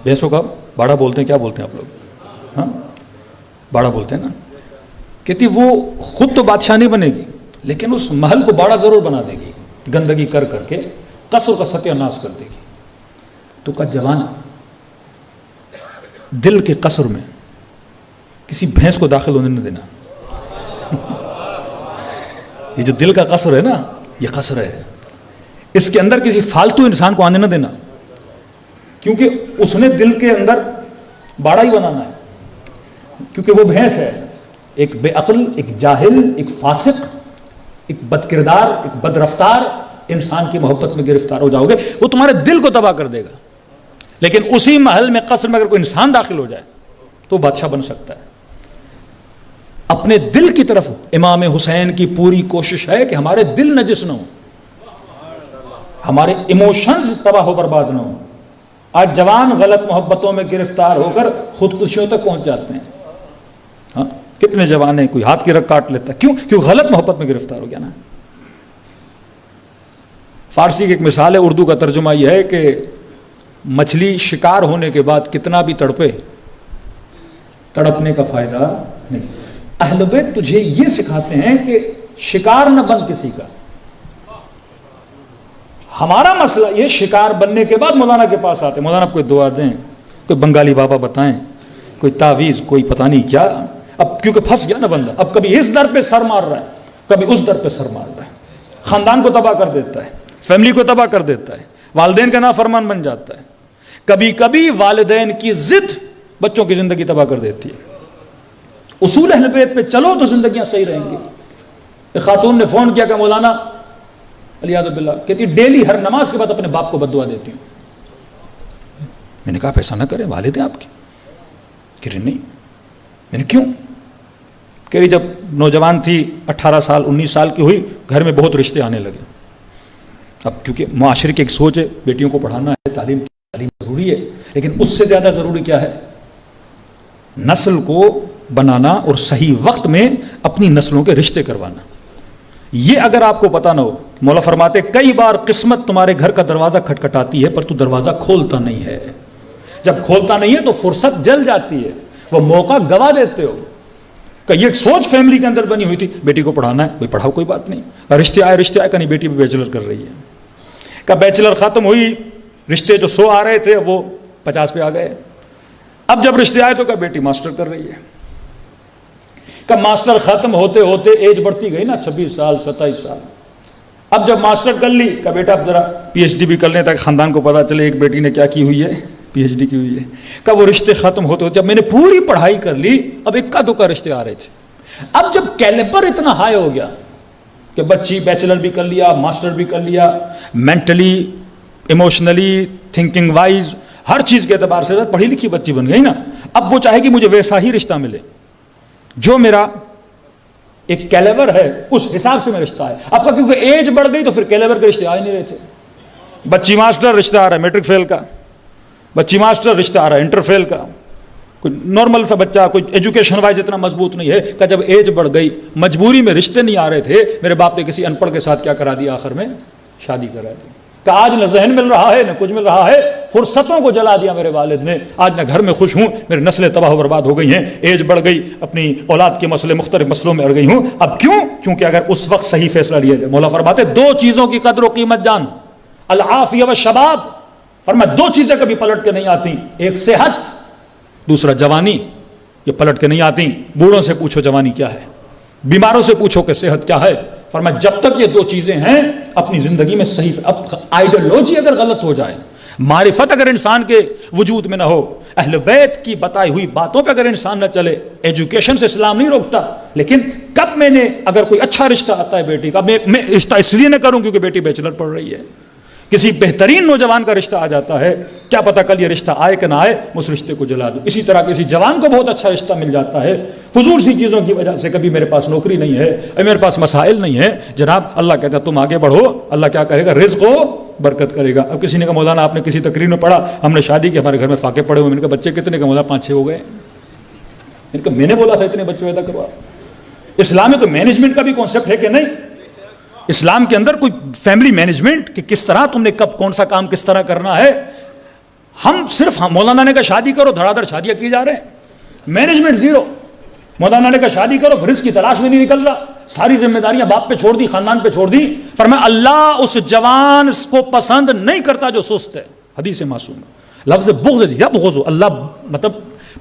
بھینسوں کا باڑا بولتے ہیں، کیا بولتے ہیں آپ لوگ؟ ہاں باڑا بولتے ہیں نا۔ کہتی وہ خود تو بادشاہ نہیں بنے گی لیکن اس محل کو باڑا ضرور بنا دے گی، گندگی کر کر کے قصر کا ستیہ ناش کر دے گی۔ تو کا جوان دل کے قصر میں کسی بھینس کو داخل ہونے نہ دینا۔ یہ جو دل کا قصر ہے نا، یہ قصر ہے، اس کے اندر کسی فالتو انسان کو آنے نہ دینا، کیونکہ اس نے دل کے اندر باڑا ہی بنانا ہے، کیونکہ وہ بھینس ہے، ایک بے عقل، ایک جاہل، ایک فاسق، ایک بد کردار، ایک بد رفتار انسان کی محبت میں گرفتار ہو جاؤ گے، وہ تمہارے دل کو تباہ کر دے گا۔ لیکن اسی محل میں، قصر میں اگر کوئی انسان داخل ہو جائے تو بادشاہ بن سکتا ہے۔ اپنے دل کی طرف امام حسین کی پوری کوشش ہے کہ ہمارے دل نجس نہ ہو، ہمارے ایموشنز تباہ و برباد نہ ہو۔ آج جوان غلط محبتوں میں گرفتار ہو کر خودکشیوں تک پہنچ جاتے ہیں۔ ہاں کتنے جوان ہیں، کوئی ہاتھ کی رگ کاٹ لیتا ہے، کیوں؟ غلط محبت میں گرفتار ہو گیا نا۔ فارسی کی ایک مثال ہے، اردو کا ترجمہ یہ ہے کہ مچھلی شکار ہونے کے بعد کتنا بھی تڑپے، تڑپنے کا فائدہ نہیں۔ اہل بیت تجھے یہ سکھاتے ہیں کہ شکار نہ بن کسی کا۔ ہمارا مسئلہ یہ شکار بننے کے بعد مولانا کے پاس آتے، مولانا آپ کوئی دعا دیں، کوئی بنگالی بابا بتائیں، کوئی تعویذ، کوئی پتہ نہیں کیا۔ اب کیونکہ پھنس گیا نا بندہ، اب کبھی اس در پہ سر مار رہا ہے، کبھی اس در پہ سر مار رہا ہے، خاندان کو تباہ کر دیتا ہے، فیملی کو تباہ کر دیتا ہے، والدین کا نافرمان بن جاتا ہے، کبھی کبھی والدین کی ضد بچوں کی زندگی تباہ کر دیتی ہے۔ اصول اہل بیت پہ چلو تو زندگیاں صحیح رہیں گی۔ ایک خاتون نے فون کیا کہ مولانا علیہ باللہ، کہتی ڈیلی ہر نماز کے بعد اپنے باپ کو بددعا دیتی ہوں۔ میں نے کہا ایسا نہ کریں، والد ہیں آپ کے؟ کہہ رہی نہیں۔ میں نے کیوں؟ کہہ رہی جب نوجوان تھی، 18 سال 19 سال کی ہوئی، گھر میں بہت رشتے آنے لگے۔ اب کیونکہ معاشرے کی ایک سوچ ہے بیٹیوں کو پڑھانا ہے، تعلیم ضروری ہے، لیکن اس سے زیادہ ضروری کیا ہے؟ نسل کو بنانا اور صحیح وقت میں اپنی نسلوں کے رشتے کروانا۔ یہ اگر آپ کو پتہ نہ ہو، مولا فرماتے کئی بار قسمت تمہارے گھر کا دروازہ کھٹکھٹاتی ہے پر تو دروازہ کھولتا نہیں ہے۔ جب کھولتا نہیں ہے تو فرصت جل جاتی ہے، وہ موقع گوا دیتے ہو۔ کہ یہ ایک سوچ فیملی کے اندر بنی ہوئی تھی، بیٹی کو پڑھانا ہے، بھائی پڑھاؤ کوئی بات نہیں، رشتے آئے کہ نہیں، بیٹی بھی بیچلر کر رہی ہے۔ کہ بیچلر ختم ہوئی، رشتے جو 100 آ رہے تھے وہ 50 پہ آ گئے۔ اب جب رشتے آئے تو کہ بیٹی ماسٹر کر رہی ہے۔ کہ ماسٹر ختم ہوتے ہوتے ایج بڑھتی گئی نا، 26 سال 27 سال۔ اب جب ماسٹر کر لی کہ بیٹا اب ذرا پی ایچ ڈی بھی کر لیں تاکہ خاندان کو پتا چلے ایک بیٹی نے کیا کی ہوئی ہے، پی ایچ ڈی کی ہوئی ہے۔ کہ وہ رشتے ختم ہوتے ہوتے جب میں نے پوری پڑھائی کر لی، اب اکا دکا رشتے آ رہے تھے۔ اب جب کیلیبر اتنا ہائی ہو گیا کہ بچی بیچلر بھی کر لیا، ماسٹر بھی کر لیا، مینٹلی ایموشنلی تھنکنگ وائز ہر چیز کے اعتبار سے پڑھی لکھی بچی بن گئی نا، اب وہ چاہے گی مجھے ویسا ہی رشتہ ملے جو میرا ایک کیلیبر ہے، اس حساب سے میں رشتہ ہے۔ اب کا کیونکہ ایج بڑھ گئی تو پھر کیلیبر کے رشتے آ نہیں رہے تھے۔ بچی ماسٹر رشتہ آ رہا ہے میٹرک فیل کا، بچی ماسٹر رشتہ آ رہا ہے انٹر فیل کا، کوئی نارمل سا بچہ کوئی ایجوکیشن وائز اتنا مضبوط نہیں ہے کہ جب ایج بڑھ گئی مجبوری میں رشتے نہیں آ رہے تھے، میرے باپ نے کسی ان پڑھ کے ساتھ کیا کرا دیا، آخر میں شادی کرا دی۔ کہ آج نہ ذہن مل رہا ہے نہ کچھ مل رہا ہے، فرصتوں کو جلا دیا میرے والد نے، آج نہ گھر میں خوش ہوں، میری نسلیں تباہ و برباد ہو گئی ہیں، ایج بڑھ گئی، اپنی اولاد کے مسئلے مختلف مسئلوں میں اڑ گئی ہوں۔ اب کیوں؟ کیونکہ اگر اس وقت صحیح فیصلہ لیا جائے۔ مولا فرماتے 2 چیزوں کی قدر و قیمت جان، العافیہ والشباب۔ فرمایا 2 چیزیں کبھی پلٹ کے نہیں آتی، ایک صحت، دوسرا جوانی۔ یہ پلٹ کے نہیں آتی۔ بوڑھوں سے پوچھو جوانی کیا ہے، بیماروں سے پوچھو کہ صحت کیا ہے۔ فرمایا جب تک یہ 2 چیزیں ہیں اپنی زندگی میں صحیح، اب آئیڈیالوجی اگر غلط ہو جائے، معرفت اگر انسان کے وجود میں نہ ہو، اہل بیت کی بتائی ہوئی باتوں پہ اگر انسان نہ چلے، ایجوکیشن سے اسلام نہیں روکتا، لیکن کب میں نے اگر کوئی اچھا رشتہ آتا ہے بیٹی کا، میں رشتہ اس لیے نہ کروں کیونکہ بیٹی بیچلر پڑھ رہی ہے، کسی بہترین نوجوان کا رشتہ آ جاتا ہے، کیا پتہ کل یہ رشتہ آئے کہ نہ آئے، اس رشتے کو جلا دو۔ اسی طرح کسی جوان کو بہت اچھا رشتہ مل جاتا ہے، فضول سی چیزوں کی وجہ سے، کبھی میرے پاس نوکری نہیں ہے، میرے پاس مسائل نہیں ہے، جناب اللہ کہتا ہے تم آگے بڑھو، اللہ کیا کرے گا، رزق ہو برکت کرے گا۔ اب کسی نے کہا مولانا آپ نے کسی تقریر میں پڑھا، ہم نے شادی کی، ہمارے گھر میں فاقے پڑے ہوئے، میں نے کہا بچے کتنے؟ کا مولانا 5-6 ہو گئے۔ میں نے کہا میں نے بولا تھا اتنے بچے پیدا کروا۔ اسلام میں کوئی مینجمنٹ کا بھی کانسیپٹ ہے کہ نہیں؟ اسلام کے اندر کوئی فیملی مینجمنٹ کہ کس طرح تم نے کب کون سا کام کس طرح کرنا ہے؟ ہم صرف مولانا نے کہا شادی کرو، دھڑا دھڑ شادیاں کی جا رہے ہیں، مینجمنٹ زیرو۔ مولانا نے کہا شادی کرو، پھر رزق کی تلاش میں نہیں نکل رہا، ساری ذمہ داریاں باپ پہ چھوڑ دی، خاندان پہ چھوڑ دی۔ فرمایا اللہ اس جوان کو پسند نہیں کرتا جو سست ہے، حدیث معصوم۔ لفظ بغض یا بغض، اللہ مطلب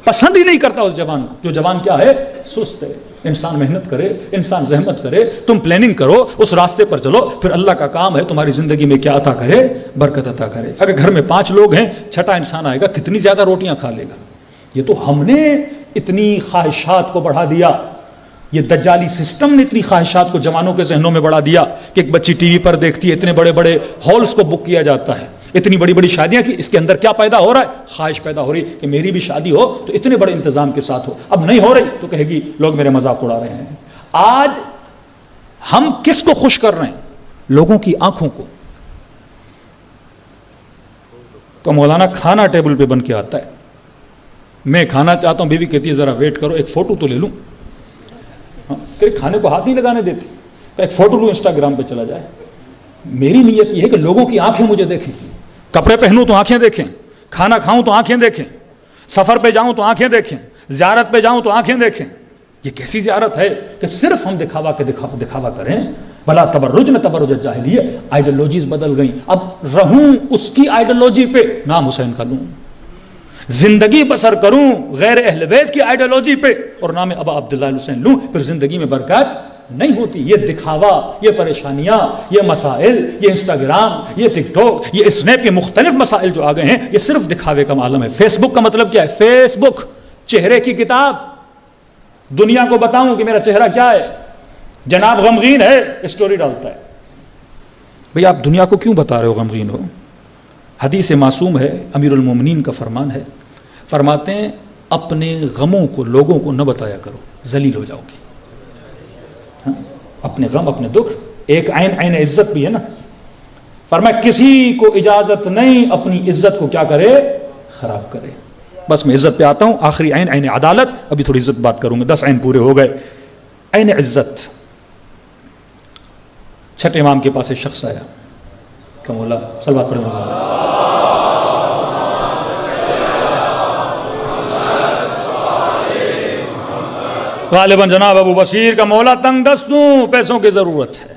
پسند ہی نہیں کرتا اس جوان کو، جو جوان کیا ہے، سست ہے۔ انسان محنت کرے، انسان زحمت کرے، تم پلاننگ کرو، اس راستے پر چلو، پھر اللہ کا کام ہے تمہاری زندگی میں کیا عطا کرے، برکت عطا کرے۔ اگر گھر میں 5 لوگ ہیں، 6واں انسان آئے گا، کتنی زیادہ روٹیاں کھا لے گا۔ یہ تو ہم نے اتنی خواہشات کو بڑھا دیا، یہ دجالی سسٹم نے اتنی خواہشات کو جوانوں کے ذہنوں میں بڑھا دیا کہ ایک بچی ٹی وی پر دیکھتی ہے، اتنے بڑے بڑے ہالز کو بک کیا جاتا ہے، اتنی بڑی بڑی شادیاں کی، اس کے اندر کیا پیدا ہو رہا ہے، خواہش پیدا ہو رہی کہ میری بھی شادی ہو تو اتنے بڑے انتظام کے ساتھ ہو۔ اب نہیں ہو رہی تو کہے گی لوگ میرے مذاق اڑا رہے ہیں۔ آج ہم کس کو خوش کر رہے ہیں؟ لوگوں کی آنکھوں کو۔ تو مولانا کھانا ٹیبل پہ بن کے آتا ہے، میں کھانا چاہتا ہوں، بیوی کہتی ہے ذرا ویٹ کرو ایک فوٹو تو لے لوں، کھانے کو ہاتھ نہیں لگانے دیتی، ایک فوٹو لوں انسٹاگرام پہ چلا جائے۔ میری نیت یہ ہے کہ لوگوں کی آنکھیں مجھے دیکھیں، کپڑے پہنوں تو آنکھیں دیکھیں، کھانا کھاؤں تو آنکھیں دیکھیں، سفر پہ جاؤں تو آنکھیں دیکھیں، زیارت پہ جاؤں تو آنکھیں دیکھیں۔ یہ کیسی زیارت ہے کہ صرف ہم دکھاوا کریں؟ بلا تبرج نہ تبرج الجاہلیہ، آئیڈیالوجیز بدل گئیں، اب رہوں اس کی آئیڈیالوجی پہ، نام حسین کا لوں، زندگی بسر کروں غیر اہل بیت کی آئیڈیالوجی پہ اور نام ابا عبداللہ حسین لوں، پھر زندگی میں برکت نہیں ہوتی۔ یہ دکھاوا، یہ پریشانیاں، یہ مسائل، یہ انسٹاگرام، یہ ٹک ٹاک، یہ اسنیپ، یہ مختلف مسائل جو آ گئے ہیں، یہ صرف دکھاوے کا عالم ہے۔ فیس بک کا مطلب کیا ہے؟ فیس بک چہرے کی کتاب، دنیا کو بتاؤں کہ میرا چہرہ کیا ہے۔ جناب غمگین ہے، اسٹوری ڈالتا ہے۔ بھئی آپ دنیا کو کیوں بتا رہے ہو غمگین ہو؟ حدیث معصوم ہے، امیر المومنین کا فرمان ہے، فرماتے ہیں اپنے غموں کو لوگوں کو نہ بتایا کرو، ذلیل ہو جاؤ گے۔ اپنے غم، اپنے دکھ، ایک عین عزت بھی ہے نا۔ فرمایا کسی کو اجازت نہیں اپنی عزت کو کیا کرے؟ خراب کرے۔ بس میں عزت پہ آتا ہوں، آخری عین عدالت، ابھی تھوڑی عزت بات کروں گا، 10 عین پورے ہو گئے۔ عین عزت، چھٹے امام کے پاس ایک شخص آیا کہ مولا صلوات پڑھیں غالباً جناب ابو بصیر کا مولا تنگ دست ہوں، پیسوں کی ضرورت ہے۔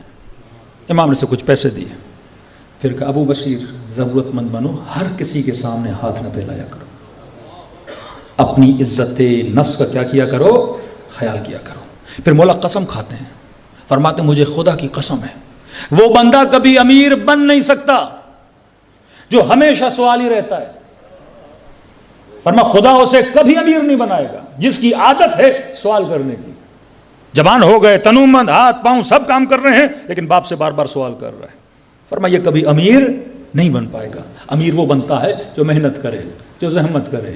امام نے سے کچھ پیسے دیے، پھر کہا ابو بصیر ضرورت مند بنو، ہر کسی کے سامنے ہاتھ نہ پھیلایا کرو، اپنی عزت نفس کا کیا کیا کرو؟ خیال کیا کرو۔ پھر مولا قسم کھاتے ہیں، فرماتے ہیں مجھے خدا کی قسم ہے وہ بندہ کبھی امیر بن نہیں سکتا جو ہمیشہ سوالی رہتا ہے۔ فرمایا خدا اسے کبھی امیر نہیں بنائے گا جس کی عادت ہے سوال کرنے کی۔ جوان ہو گئے، تنومند، ہاتھ پاؤں سب کام کر رہے ہیں، لیکن باپ سے بار بار سوال کر رہا ہے۔ فرمایا یہ کبھی امیر نہیں بن پائے گا، امیر وہ بنتا ہے جو محنت کرے، جو زحمت کرے۔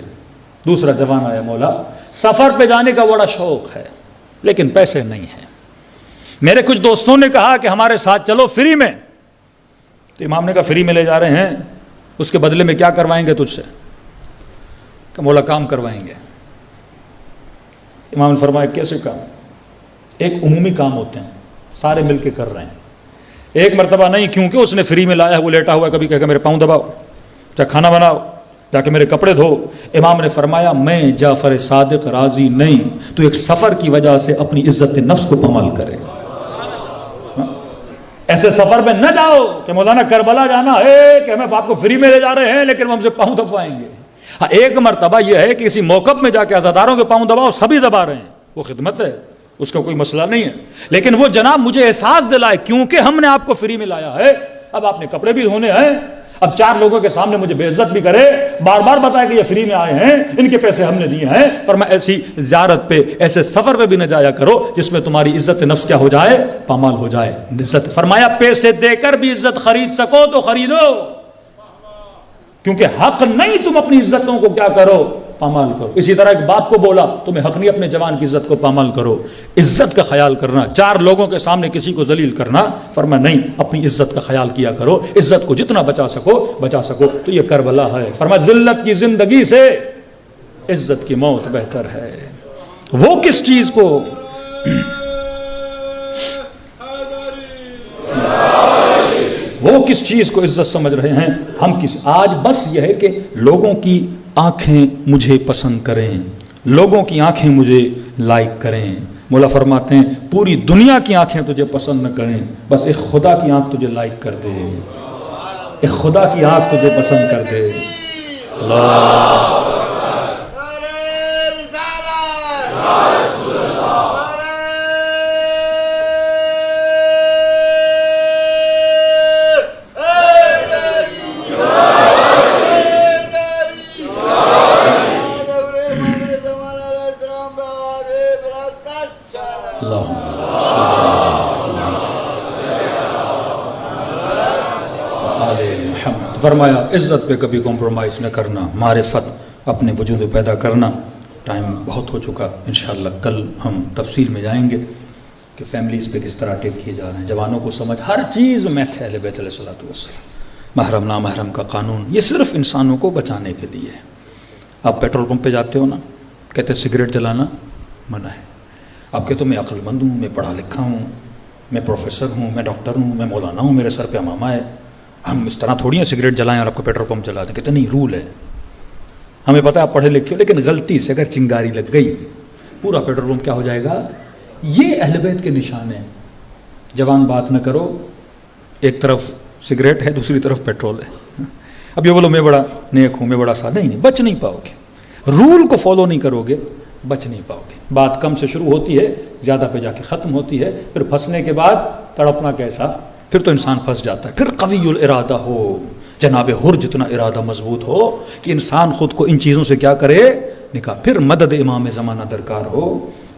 دوسرا جوان آیا، مولا سفر پہ جانے کا بڑا شوق ہے لیکن پیسے نہیں ہیں، میرے کچھ دوستوں نے کہا کہ ہمارے ساتھ چلو فری میں، تو امام نے کہا فری میں لے جا رہے ہیں، اس کے بدلے میں کیا کروائیں گے تجھ سے؟ کہ مولا کام کروائیں گے۔ امام نے فرمایا کیسے کام؟ ایک عمومی کام ہوتے ہیں، سارے مل کے کر رہے ہیں، ایک مرتبہ نہیں، کیونکہ اس نے فری میں لایا، وہ لیٹا ہوا ہے، کبھی کہے گا میرے پاؤں دباؤ، چاہے کھانا بناؤ، جا کے میرے کپڑے دھو۔ امام نے فرمایا میں جعفر صادق راضی نہیں، تو ایک سفر کی وجہ سے اپنی عزت نفس کو پامال کرے۔ ایسے سفر میں نہ جاؤ کہ مولانا کربلا جانا ہے کہ ہمیں آپ کو فری میں لے جا رہے ہیں لیکن وہ ہم سے پاؤں دبائیں گے۔ ہاں ایک مرتبہ یہ ہے کہ کسی موقف میں جا کے عزاداروں کے پاؤں دباؤ، سبھی دبا رہے ہیں، وہ خدمت ہے، اس کا کوئی مسئلہ نہیں ہے، لیکن وہ جناب مجھے احساس دلائے کیونکہ ہم نے آپ کو فری میں لایا ہے، اب آپ نے کپڑے بھی دھونے ہیں، اب 4 لوگوں کے سامنے مجھے بے عزت بھی کرے، بار بار بتائے کہ یہ فری میں آئے ہیں، ان کے پیسے ہم نے دیے ہیں۔ فرمایا ایسی زیارت پہ، ایسے سفر پہ بھی نہ جایا کرو جس میں تمہاری عزت نفس کیا ہو جائے؟ پامال ہو جائے۔ عزت، فرمایا پیسے دے کر بھی عزت خرید سکو تو خریدو، کیونکہ حق نہیں تم اپنی عزتوں کو کیا کرو؟ پامال کرو۔ اسی طرح ایک باپ کو بولا تمہیں حق نہیں اپنے جوان کی عزت کو پامال کرو، عزت کا خیال کرنا، 4 لوگوں کے سامنے کسی کو ذلیل کرنا، فرمایا نہیں، اپنی عزت کا خیال کیا کرو، عزت کو جتنا بچا سکو۔ تو یہ کربلا ہے۔ فرمایا ذلت کی زندگی سے عزت کی موت بہتر ہے۔ وہ کس چیز کو وہ کس چیز کو عزت سمجھ رہے ہیں؟ ہم آج بس یہ ہے کہ لوگوں کی آنکھیں مجھے پسند کریں، لوگوں کی آنکھیں مجھے لائک کریں۔ مولا فرماتے ہیں پوری دنیا کی آنکھیں تجھے پسند نہ کریں، بس ایک خدا کی آنکھ تجھے لائک کر دے، ایک خدا کی آنکھ تجھے پسند کر دے۔ اللہ فرمایا عزت پہ کبھی کمپرومائز نہ کرنا، معرفت اپنے وجود پیدا کرنا۔ ٹائم بہت ہو چکا، انشاءاللہ کل ہم تفصیل میں جائیں گے کہ فیملیز پہ کس طرح ٹیک کیے جا رہے ہیں، جوانوں کو سمجھ، ہر چیز میں ہے اہل بیت علیہ الصلوۃ والسلام، محرم نامحرم کا قانون، یہ صرف انسانوں کو بچانے کے لیے ہے۔ آپ پیٹرول پمپ پہ جاتے ہو نا، کہتے سگریٹ جلانا منع ہے، آپ کہتے ہو میں عقل مند ہوں، میں پڑھا لکھا ہوں، میں پروفیسر ہوں، میں ڈاکٹر ہوں، میں مولانا ہوں، میرے سر پہ امامہ ہے، ہم اس طرح تھوڑی ہیں سگریٹ جلائیں اور آپ کو پیٹرول پمپ چلا دیں. کہتے نہیں، رول ہے. ہمیں پتہ ہے آپ پڑھے لکھے ہو، لیکن غلطی سے اگر چنگاری لگ گئی پورا پیٹرول پمپ کیا ہو جائے گا. یہ اہل بیت کے نشان ہیں. جوان بات نہ کرو، ایک طرف سگریٹ ہے، دوسری طرف پیٹرول ہے. اب یہ بولو میں بڑا نیک ہوں، میں بڑا سادہ، نہیں، بچ نہیں پاؤ گے. رول کو فالو نہیں کرو گے، بچ نہیں پاؤ گے. بات کم سے شروع ہوتی ہے، زیادہ پہ جا کے ختم ہوتی ہے. پھر پھنسنے کے بعد تڑپنا کیسا، پھر تو انسان پھنس جاتا ہے. پھر قوی الارادہ ہو، جناب حر جتنا ارادہ مضبوط ہو کہ انسان خود کو ان چیزوں سے کیا کرے، نکال. پھر مدد امام زمانہ درکار ہو،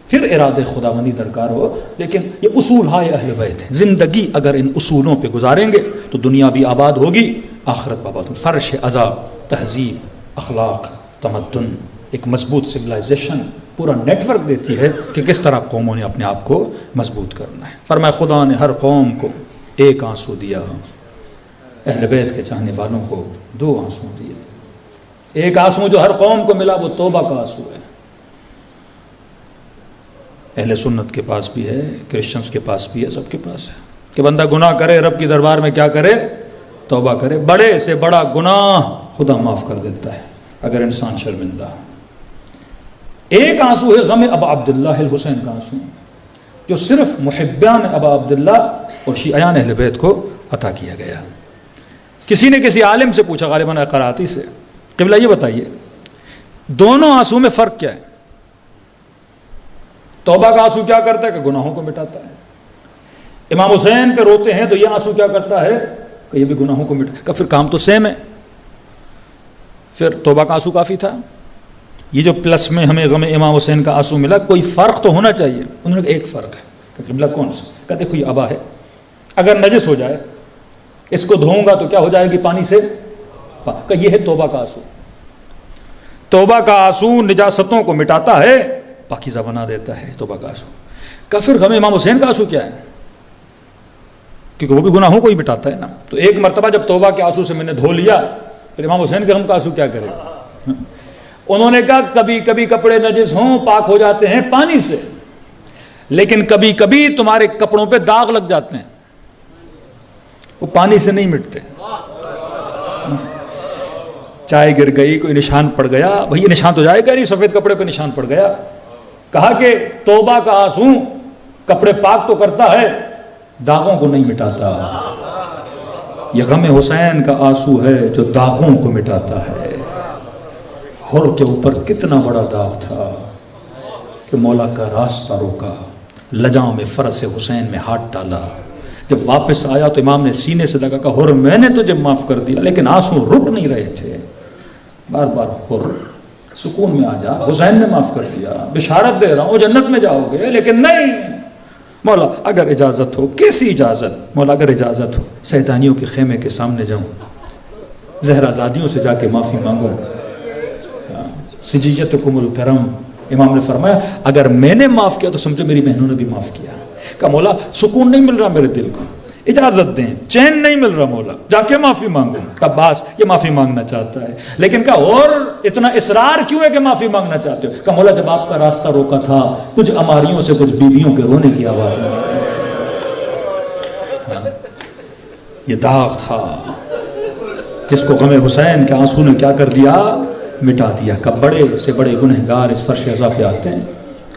پھر ارادہ خداوندی درکار ہو. لیکن یہ اصول ہائے اہل بیت ہے. زندگی اگر ان اصولوں پہ گزاریں گے تو دنیا بھی آباد ہوگی، آخرت بھی آباد ہوگی. فرش عذاب، تہذیب، اخلاق، تمدن، ایک مضبوط سویلائزیشن پورا نیٹ ورک دیتی ہے کہ کس طرح قوموں نے اپنے آپ کو مضبوط کرنا ہے. فرمایا خدا نے ہر قوم کو ایک آنسو دیا، اہل بیت کے چاہنے والوں کو 2 آنسو دیے. ایک آنسو جو ہر قوم کو ملا وہ توبہ کا آنسو ہے. اہل سنت کے پاس بھی ہے، کرسچنز کے پاس بھی ہے، سب کے پاس ہے کہ بندہ گناہ کرے، رب کی دربار میں کیا کرے، توبہ کرے. بڑے سے بڑا گناہ خدا معاف کر دیتا ہے اگر انسان شرمندہ. ایک آنسو ہے غم ابا عبداللہ الحسین کا آنسو، جو صرف محبان ابا عبداللہ اور شیعیان اہل بیت کو عطا کیا گیا. کسی نے کسی عالم سے پوچھا، غالباً قراتی سے، قبلہ یہ بتائیے دونوں آنسو میں فرق کیا ہے؟ توبہ کا آنسو کیا کرتا ہے کہ گناہوں کو مٹاتا ہے. امام حسین پہ روتے ہیں تو یہ آنسو کیا کرتا ہے کہ یہ بھی گناہوں کو مٹاتا ہے. پھر کام تو سیم ہے. پھر توبہ کا آنسو کافی تھا. یہ جو پلس میں ہمیں غم امام حسین کا آنسو ملا، کوئی فرق تو ہونا چاہیے. انہوں نے کہا ایک فرق ہے. کہ قبلہ کون سا؟ کہ دیکھو یہ ابا ہے، اگر نجس ہو جائے اس کو دھوؤں گا تو کیا ہو جائے گی پانی سے. کہ یہ ہے توبہ کا آنسو. توبہ کا آنسو نجاستوں کو مٹاتا ہے، پاکیزہ بنا دیتا ہے توبہ کا آنسو. کہ پھر غم امام حسین کا آنسو کیا ہے؟ کیونکہ وہ بھی گناہوں کو ہی مٹاتا ہے نا. تو ایک مرتبہ جب توبہ کے آنسو سے میں نے دھو لیا، پھر امام حسین کے غم کا آنسو کیا کرے؟ انہوں نے کہا کبھی کبھی کپڑے نجس ہوں پاک ہو جاتے ہیں پانی سے، لیکن کبھی کبھی تمہارے کپڑوں پہ داغ لگ جاتے ہیں، وہ پانی سے نہیں مٹتے. چائے گر گئی، کوئی نشان پڑ گیا، بھئی یہ نشان تو جائے گا نہیں، سفید کپڑے پہ نشان پڑ گیا. کہا کہ توبہ کا آنسو کپڑے پاک تو کرتا ہے، داغوں کو نہیں مٹاتا. یہ غم حسین کا آنسو ہے جو داغوں کو مٹاتا ہے. حر کے اوپر کتنا بڑا داغ تھا کہ مولا کا راستہ روکا، لجام میں فرس حسین میں ہاتھ ڈالا. جب واپس آیا تو امام نے سینے سے لگا کہ حر میں نے تجھے معاف کر دیا، لیکن آنسو رک نہیں رہے تھے. بار بار حر سکون میں آ جا، حسین نے معاف کر دیا، بشارت دے رہا ہوں جنت میں جاؤ گے. لیکن نہیں مولا اگر اجازت ہو. کیسی اجازت؟ مولا اگر اجازت ہو سیدانیوں کے خیمے کے سامنے جاؤں، زہرا زادیوں سے جا کے معافی مانگوں. سجیتکم الکرم. امام نے فرمایا اگر میں نے معاف کیا تو سمجھو میری بہنوں نے بھی معاف کیا. کہ مولا سکون نہیں مل رہا میرے دل کو، اجازت دیں، چین نہیں مل رہا مولا، جا کے معافی مانگوں. کہ باس یہ معافی مانگنا چاہتا ہے، لیکن کہ اور اتنا اصرار کیوں ہے کہ معافی مانگنا چاہتے ہو؟ کہ مولا جب آپ کا راستہ روکا تھا کچھ اماریوں سے کچھ بیویوں کے رونے کی آواز نہیں. یہ داغ تھا جس کو غم حسین کے آنسو نے کیا کر دیا، مٹا دیا. کہ بڑے سے بڑے گنہگار اس فرش عزا پہ آتے ہیں،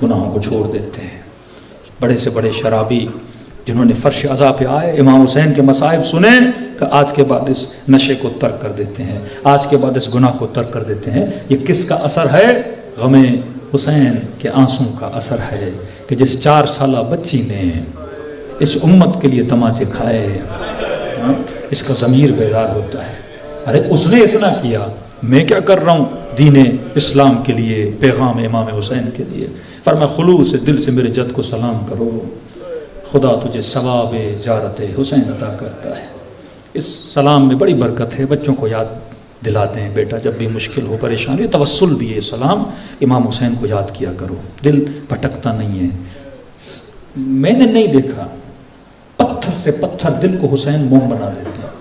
گناہوں کو چھوڑ دیتے ہیں. بڑے سے بڑے شرابی جنہوں نے فرش عزا پہ آئے، امام حسین کے مصائب سنیں کہ آج کے بعد اس نشے کو ترک کر دیتے ہیں، آج کے بعد اس گناہ کو ترک کر دیتے ہیں. یہ کس کا اثر ہے؟ غم حسین کے آنسوں کا اثر ہے کہ جس 4 سالہ بچی نے اس امت کے لیے تماچے کھائے، اس کا ضمیر بیدار ہوتا ہے. ارے اس نے اتنا کیا، میں کیا کر رہا ہوں دین اسلام کے لیے، پیغام امام حسین کے لیے. فرمایا خلوص سے دل سے میرے جد کو سلام کرو، خدا تجھے ثواب زیارت حسین عطا کرتا ہے. اس سلام میں بڑی برکت ہے. بچوں کو یاد دلاتے ہیں بیٹا جب بھی مشکل ہو، پریشانی، توسل بھی ہے سلام، امام حسین کو یاد کیا کرو، دل بھٹکتا نہیں ہے. میں نے نہیں دیکھا پتھر سے پتھر دل کو حسین موم بنا دیتے ہیں.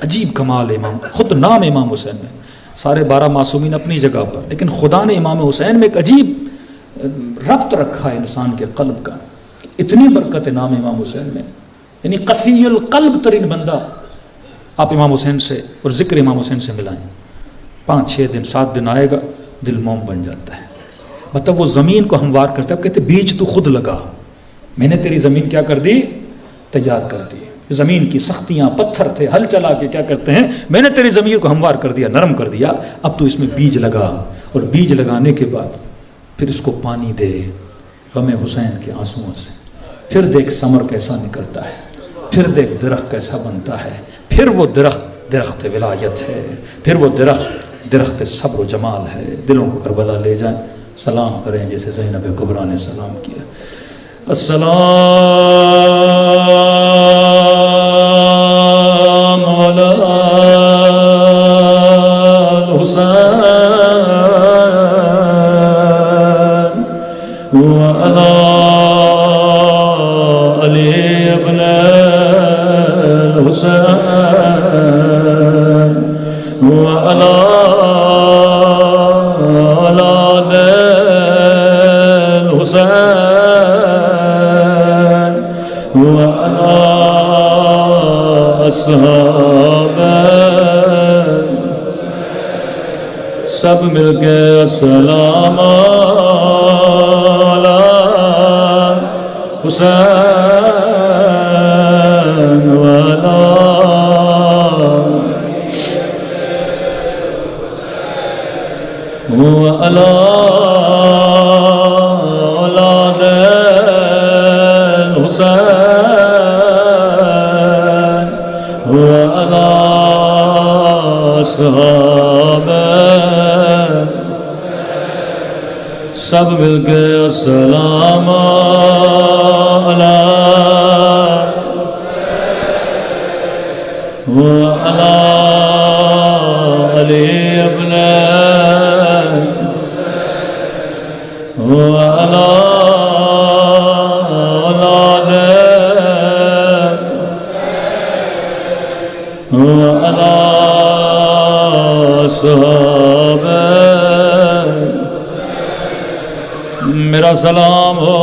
عجیب کمال امام، خود نام امام حسین میں، سارے 12 معصومین اپنی جگہ پر، لیکن خدا نے امام حسین میں ایک عجیب ربط رکھا ہے انسان کے قلب کا. اتنی برکت نام امام حسین میں، یعنی قسی القلب ترین بندہ آپ امام حسین سے اور ذکر امام حسین سے ملائیں، 5-6 دن 7 دن آئے گا، دل موم بن جاتا ہے۔ مطلب وہ زمین کو ہموار کرتا ہے، کہتے بیج تو خود لگا، میں نے تیری زمین کیا کر دی؟ تیار کر دی۔ زمین کی سختیاں، پتھر تھے، ہل چلا کے کیا کرتے ہیں، میں نے تیری زمین کو ہموار کر دیا، نرم کر دیا، اب تو اس میں بیج لگا، اور بیج لگانے کے بعد پھر اس کو پانی دے غم حسین کے آنسوؤں سے، پھر دیکھ ثمر کیسا نکلتا ہے، پھر دیکھ درخت کیسا بنتا ہے، پھر وہ درخت ولایت ہے، پھر وہ درخت صبر و جمال ہے۔ دلوں کو کربلا لے جائیں، سلام کریں جیسے زینب کبریٰ نے سلام کیا۔ السلام علی الحسین وعلی علی ابن الحسین وعلی اولاد الحسین وعلی اصحاب، سب مل کے السلام علی حسین وعلی وعلی اولاد الحسین وعلی اصحاب، سب مل کے السلام علی وعلی علی ابن وعلی اولاد وعلی اصحاب، میرا سلام ہو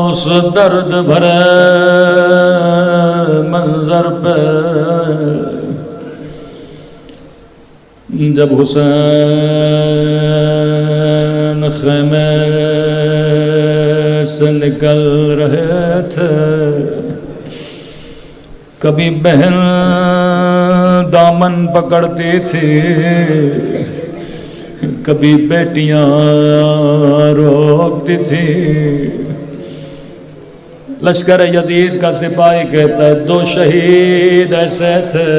اس درد بھرے منظر پہ جب حسین خیمے سے نکل رہے تھے، کبھی بہن دامن پکڑتی تھی، کبھی بیٹیاں روکتی تھی۔ لشکر یزید کا سپاہی کہتا ہے 2 شہید ایسے تھے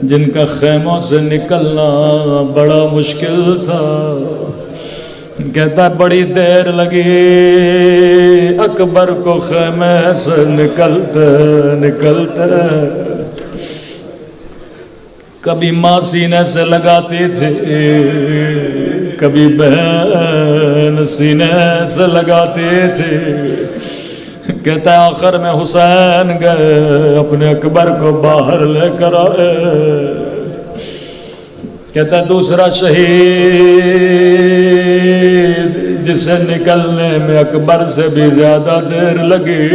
جن کا خیموں سے نکلنا بڑا مشکل تھا۔ کہتا ہے بڑی دیر لگی اکبر کو خیمے سے نکلتے نکلتے، کبھی ماں سینے سے لگاتی تھی، کبھی بہن سینے سے لگاتی تھی۔ کہتا ہے آخر میں حسین گئے اپنے اکبر کو باہر لے کر آئے۔ کہتا ہے دوسرا شہید جسے نکلنے میں اکبر سے بھی زیادہ دیر لگی،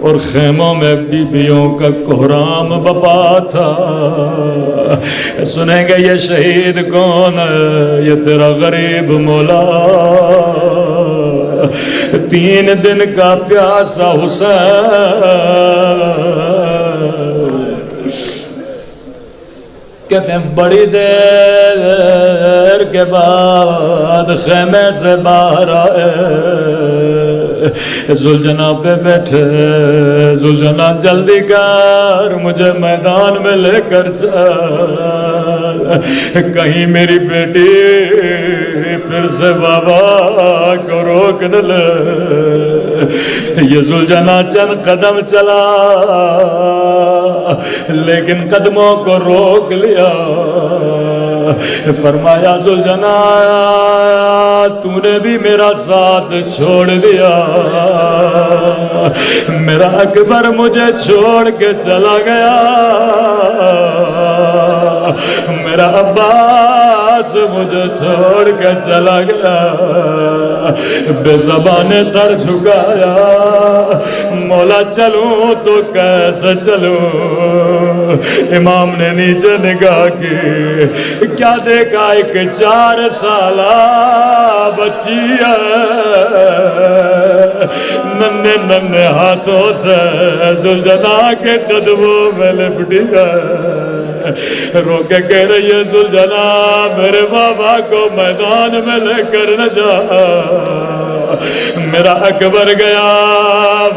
اور خیموں میں بیویوں کا کوہرام بپا تھا۔ سنیں گے یہ شہید کون ہے؟ یہ تیرا غریب مولا، 3 دن کا پیاسا حسین۔ کہتے ہیں بڑی دیر کے بعد خیمے سے باہر آئے، ذوالجناح پہ بیٹھے۔ ذوالجناح جلدی کر مجھے میدان میں لے کر چل، کہیں میری بیٹی پھر سے بابا کو روک نہ لے۔ یہ ذوالجناح چند قدم چلا لیکن قدموں کو روک لیا۔ فرمایا ذوالجناح تو نے بھی میرا ساتھ چھوڑ دیا، میرا اکبر مجھے چھوڑ کے چلا گیا، میرا عباس عباس مجھے چھوڑ کے چلا گیا، بے زبان سر جھکایا، مولا چلوں تو کیسے چلوں؟ امام نے نیچے نگاہ کی، کیا دیکھا؟ ایک 4 سالہ بچی ہے، ننھے ننھے ہاتھوں سے ذوالجلال کے قدموں میں لپٹی ہے، رو کے کہہ رہی ہے ذوالجلال میرے بابا کو میدان میں لے کر نہ جا، میرا اکبر گیا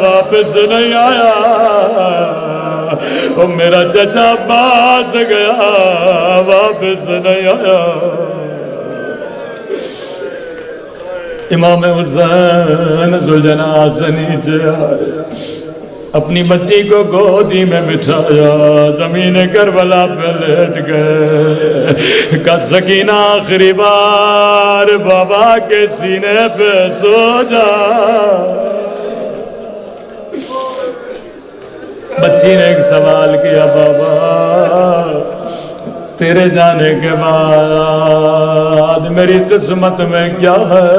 واپس نہیں آیا، اور میرا چچا عباس گیا واپس نہیں آیا۔ امام حسین ذوالجلال سے نیچے آئے، اپنی بچی کو گودی میں بٹھایا، زمین کربلا پہ لیٹ گئے، کہ سکینہ آخری بار بابا کے سینے پہ سو جا۔ بچی نے ایک سوال کیا، بابا تیرے جانے کے بعد میری قسمت میں کیا ہے؟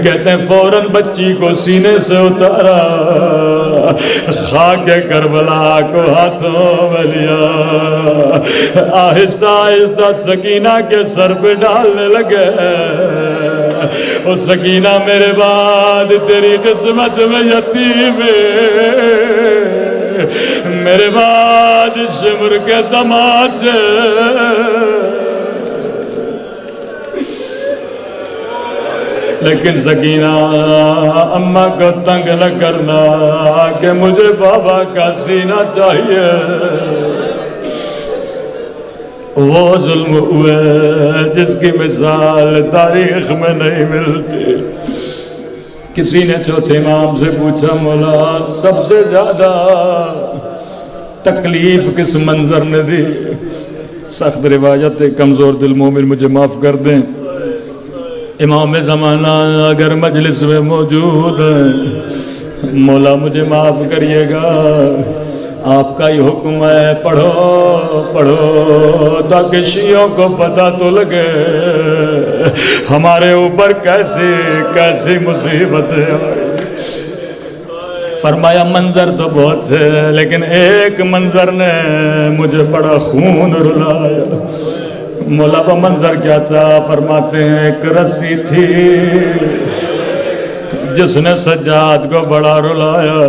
کہتے ہیں فوراً بچی کو سینے سے اتارا، خاک کربلا کو ہاتھوں میں لیا، آہستہ آہستہ سکینہ کے سر پہ ڈالنے لگے، او سکینہ میرے بعد تیری قسمت میں یتیم ہے، میرے بعد شمر کے تماچے، لیکن سکینہ اماں کو تنگ نہ کرنا کہ مجھے بابا کا سینہ چاہیے۔ وہ ظلم ہوئے جس کی مثال تاریخ میں نہیں ملتی۔ کسی نے چوتھے امام سے پوچھا، مولا سب سے زیادہ تکلیف کس منظر نے دی؟ سخت روایت ہے، کمزور دل مومن مجھے معاف کر دیں، امام زمانہ اگر مجلس میں موجود ہے، مولا مجھے معاف کریے گا، آپ کا ہی حکم ہے، پڑھو پڑھو تاکہ شیعوں کو پتہ تو لگے ہمارے اوپر کیسی کیسی مصیبت ہے۔ فرمایا منظر تو بہت تھے، لیکن ایک منظر نے مجھے بڑا خون رلایا۔ مولا وہ منظر کیا تھا؟ فرماتے ہیں ایک رسی تھی جس نے سجاد کو بڑا رلایا۔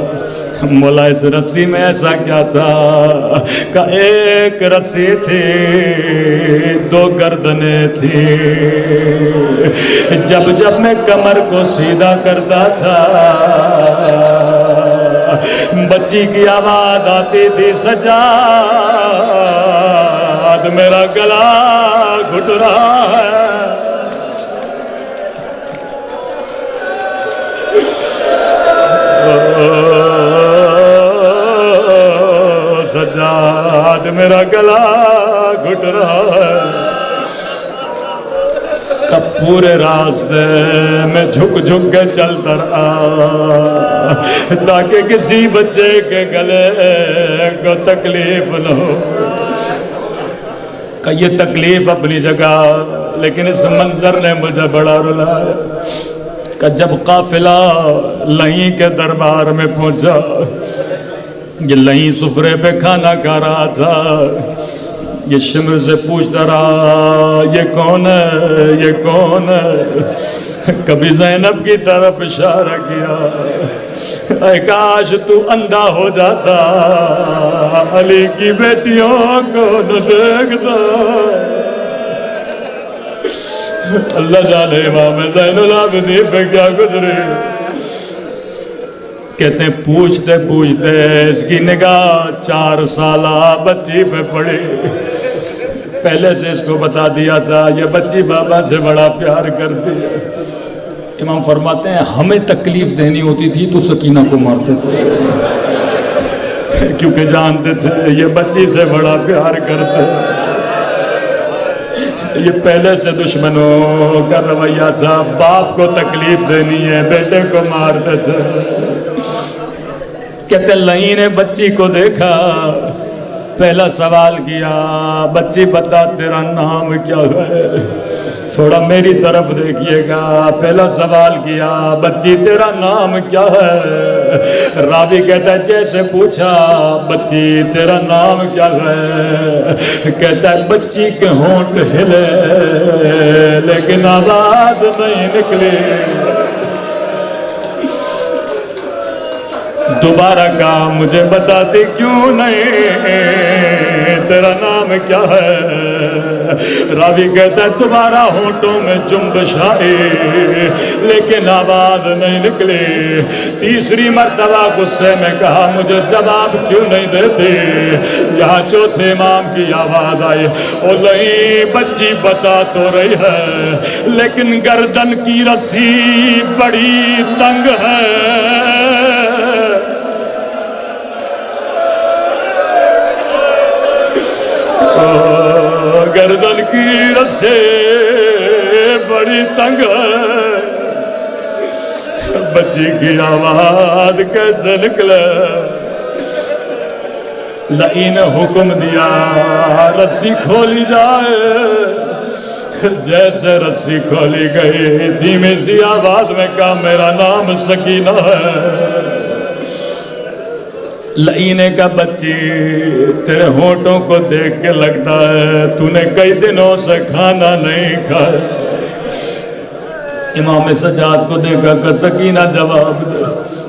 مولا اس رسی میں ایسا کیا تھا کہ ایک رسی تھی، 2 گردنیں تھی، جب جب میں کمر کو سیدھا کرتا تھا بچی کی آواز آتی تھی، سجاد میرا گلا گھٹ رہا ہے۔ سجاد میرا گلا گھٹ رہا ہے۔ کب پورے راستے میں جھک جھک کے چلتا رہا تاکہ کسی بچے کے گلے کو تکلیف نہ ہو۔ کہ یہ تکلیف اپنی جگہ، لیکن اس منظر نے مجھے بڑا رلایا۔ کہ جب قافلہ لہیں کے دربار میں پہنچا، یہ لہیں سفرے پہ کھانا کھا رہا تھا، یہ شمر سے پوچھتا رہا یہ کون ہے یہ کون ہے؟ کبھی زینب کی طرف اشارہ کیا، اے کاش تو اندھا ہو جاتا، علی کی بیٹیوں کو نہ دیکھتا۔ اللہ جانے امام زین العابدین پہ کیا گزرے۔ کہتے ہیں پوچھتے پوچھتے اس کی نگاہ 4 سالہ بچی پہ پڑی۔ پہلے سے اس کو بتا دیا تھا یہ بچی بابا سے بڑا پیار کرتی ہے۔ امام فرماتے ہیں ہمیں تکلیف دینی ہوتی تھی تو سکینہ کو مارتے تھے، کیونکہ جانتے تھے یہ بچی سے بڑا پیار کرتے۔ یہ پہلے سے دشمنوں کا رویہ تھا، باپ کو تکلیف دینی ہے بیٹے کو مارتے تھے۔ کہتے لئی نے بچی کو دیکھا، پہلا سوال کیا بچی بتا تیرا نام کیا ہے؟ تھوڑا میری طرف دیکھیے گا. پہلا سوال کیا بچی تیرا نام کیا ہے؟ راوی کہتا ہے جیسے پوچھا بچی تیرا نام کیا ہے؟ کہتا ہے بچی کے ہونٹ ہلے لیکن آواز نہیں نکلی. دوبارہ کہا مجھے بتاتی کیوں نہیں تیرا نام کیا ہے؟ راوی کہتا ہے دوبارہ ہونٹوں میں جنبش آئی لیکن آواز نہیں نکلی. تیسری مرتبہ غصے میں کہا مجھے جواب کیوں نہیں دیتی؟ یہاں چوتھے امام کی آواز آئی او نہیں بچی بتا تو رہی ہے لیکن گردن کی رسی بڑی تنگ ہے. گردن کی رسے بڑی تنگ ہے. بچی کی آواز کیسے نکلے؟ لئی نے حکم دیا رسی کھولی جائے. جیسے رسی کھولی گئی دھیمی سی آواز میں کہا میرا نام سکینہ ہے. لئی نے کہا بچی تیرے ہونٹوں کو دیکھ کے لگتا ہے تو نے کئی دنوں سے کھانا نہیں کھایا. امام سجاد کو دیکھا کہ سکینہ جواب دے.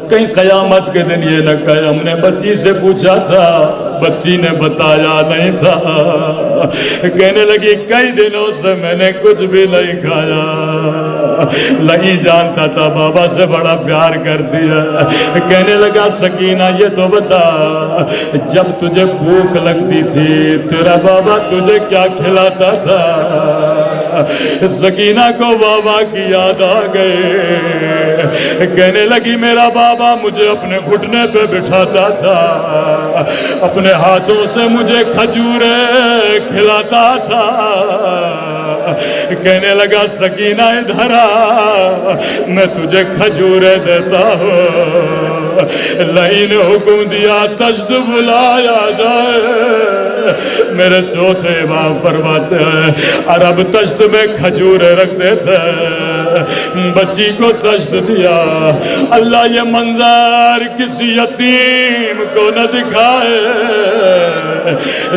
کہیں قیامت کے دن یہ نہ کہے ہم نے بچی سے پوچھا تھا بچی نے بتایا نہیں تھا. کہنے لگی کئی دنوں سے میں نے کچھ بھی نہیں کھایا. لئی جانتا تھا بابا سے بڑا پیار کرتی ہے. کہنے لگا سکینہ یہ تو بتا جب تجھے بھوک لگتی تھی تیرا بابا تجھے کیا کھلاتا تھا؟ سکینہ کو بابا کی یاد آ گئے. کہنے لگی میرا بابا مجھے اپنے گھٹنے پہ بٹھاتا تھا اپنے ہاتھوں سے مجھے کھجوریں کھلاتا تھا. کہنے لگا سکینہ ادھر آ میں تجھے کھجوریں دیتا ہوں. لئی نے حکم دیا تشت بلایا جائے. میرے چوتھے امام فرماتے ہیں عرب تشت میں کھجوریں رکھ دیتے. بچی کو تشت دیا. اللہ یہ منظر کسی یتیم کو نہ دکھائے.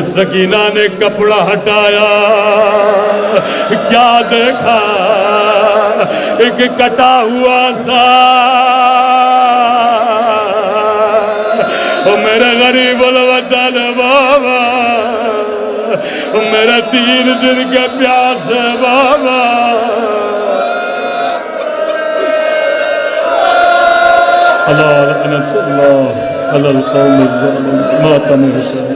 سکینہ نے کپڑا ہٹایا کیا دیکھا ایک کٹا ہوا سا. میرے غریب الوطن بابا میرے 3 دن کے پیاسے بابا. اللہ لعنت اللہ علی القوم الظالمین. ماتم حسین.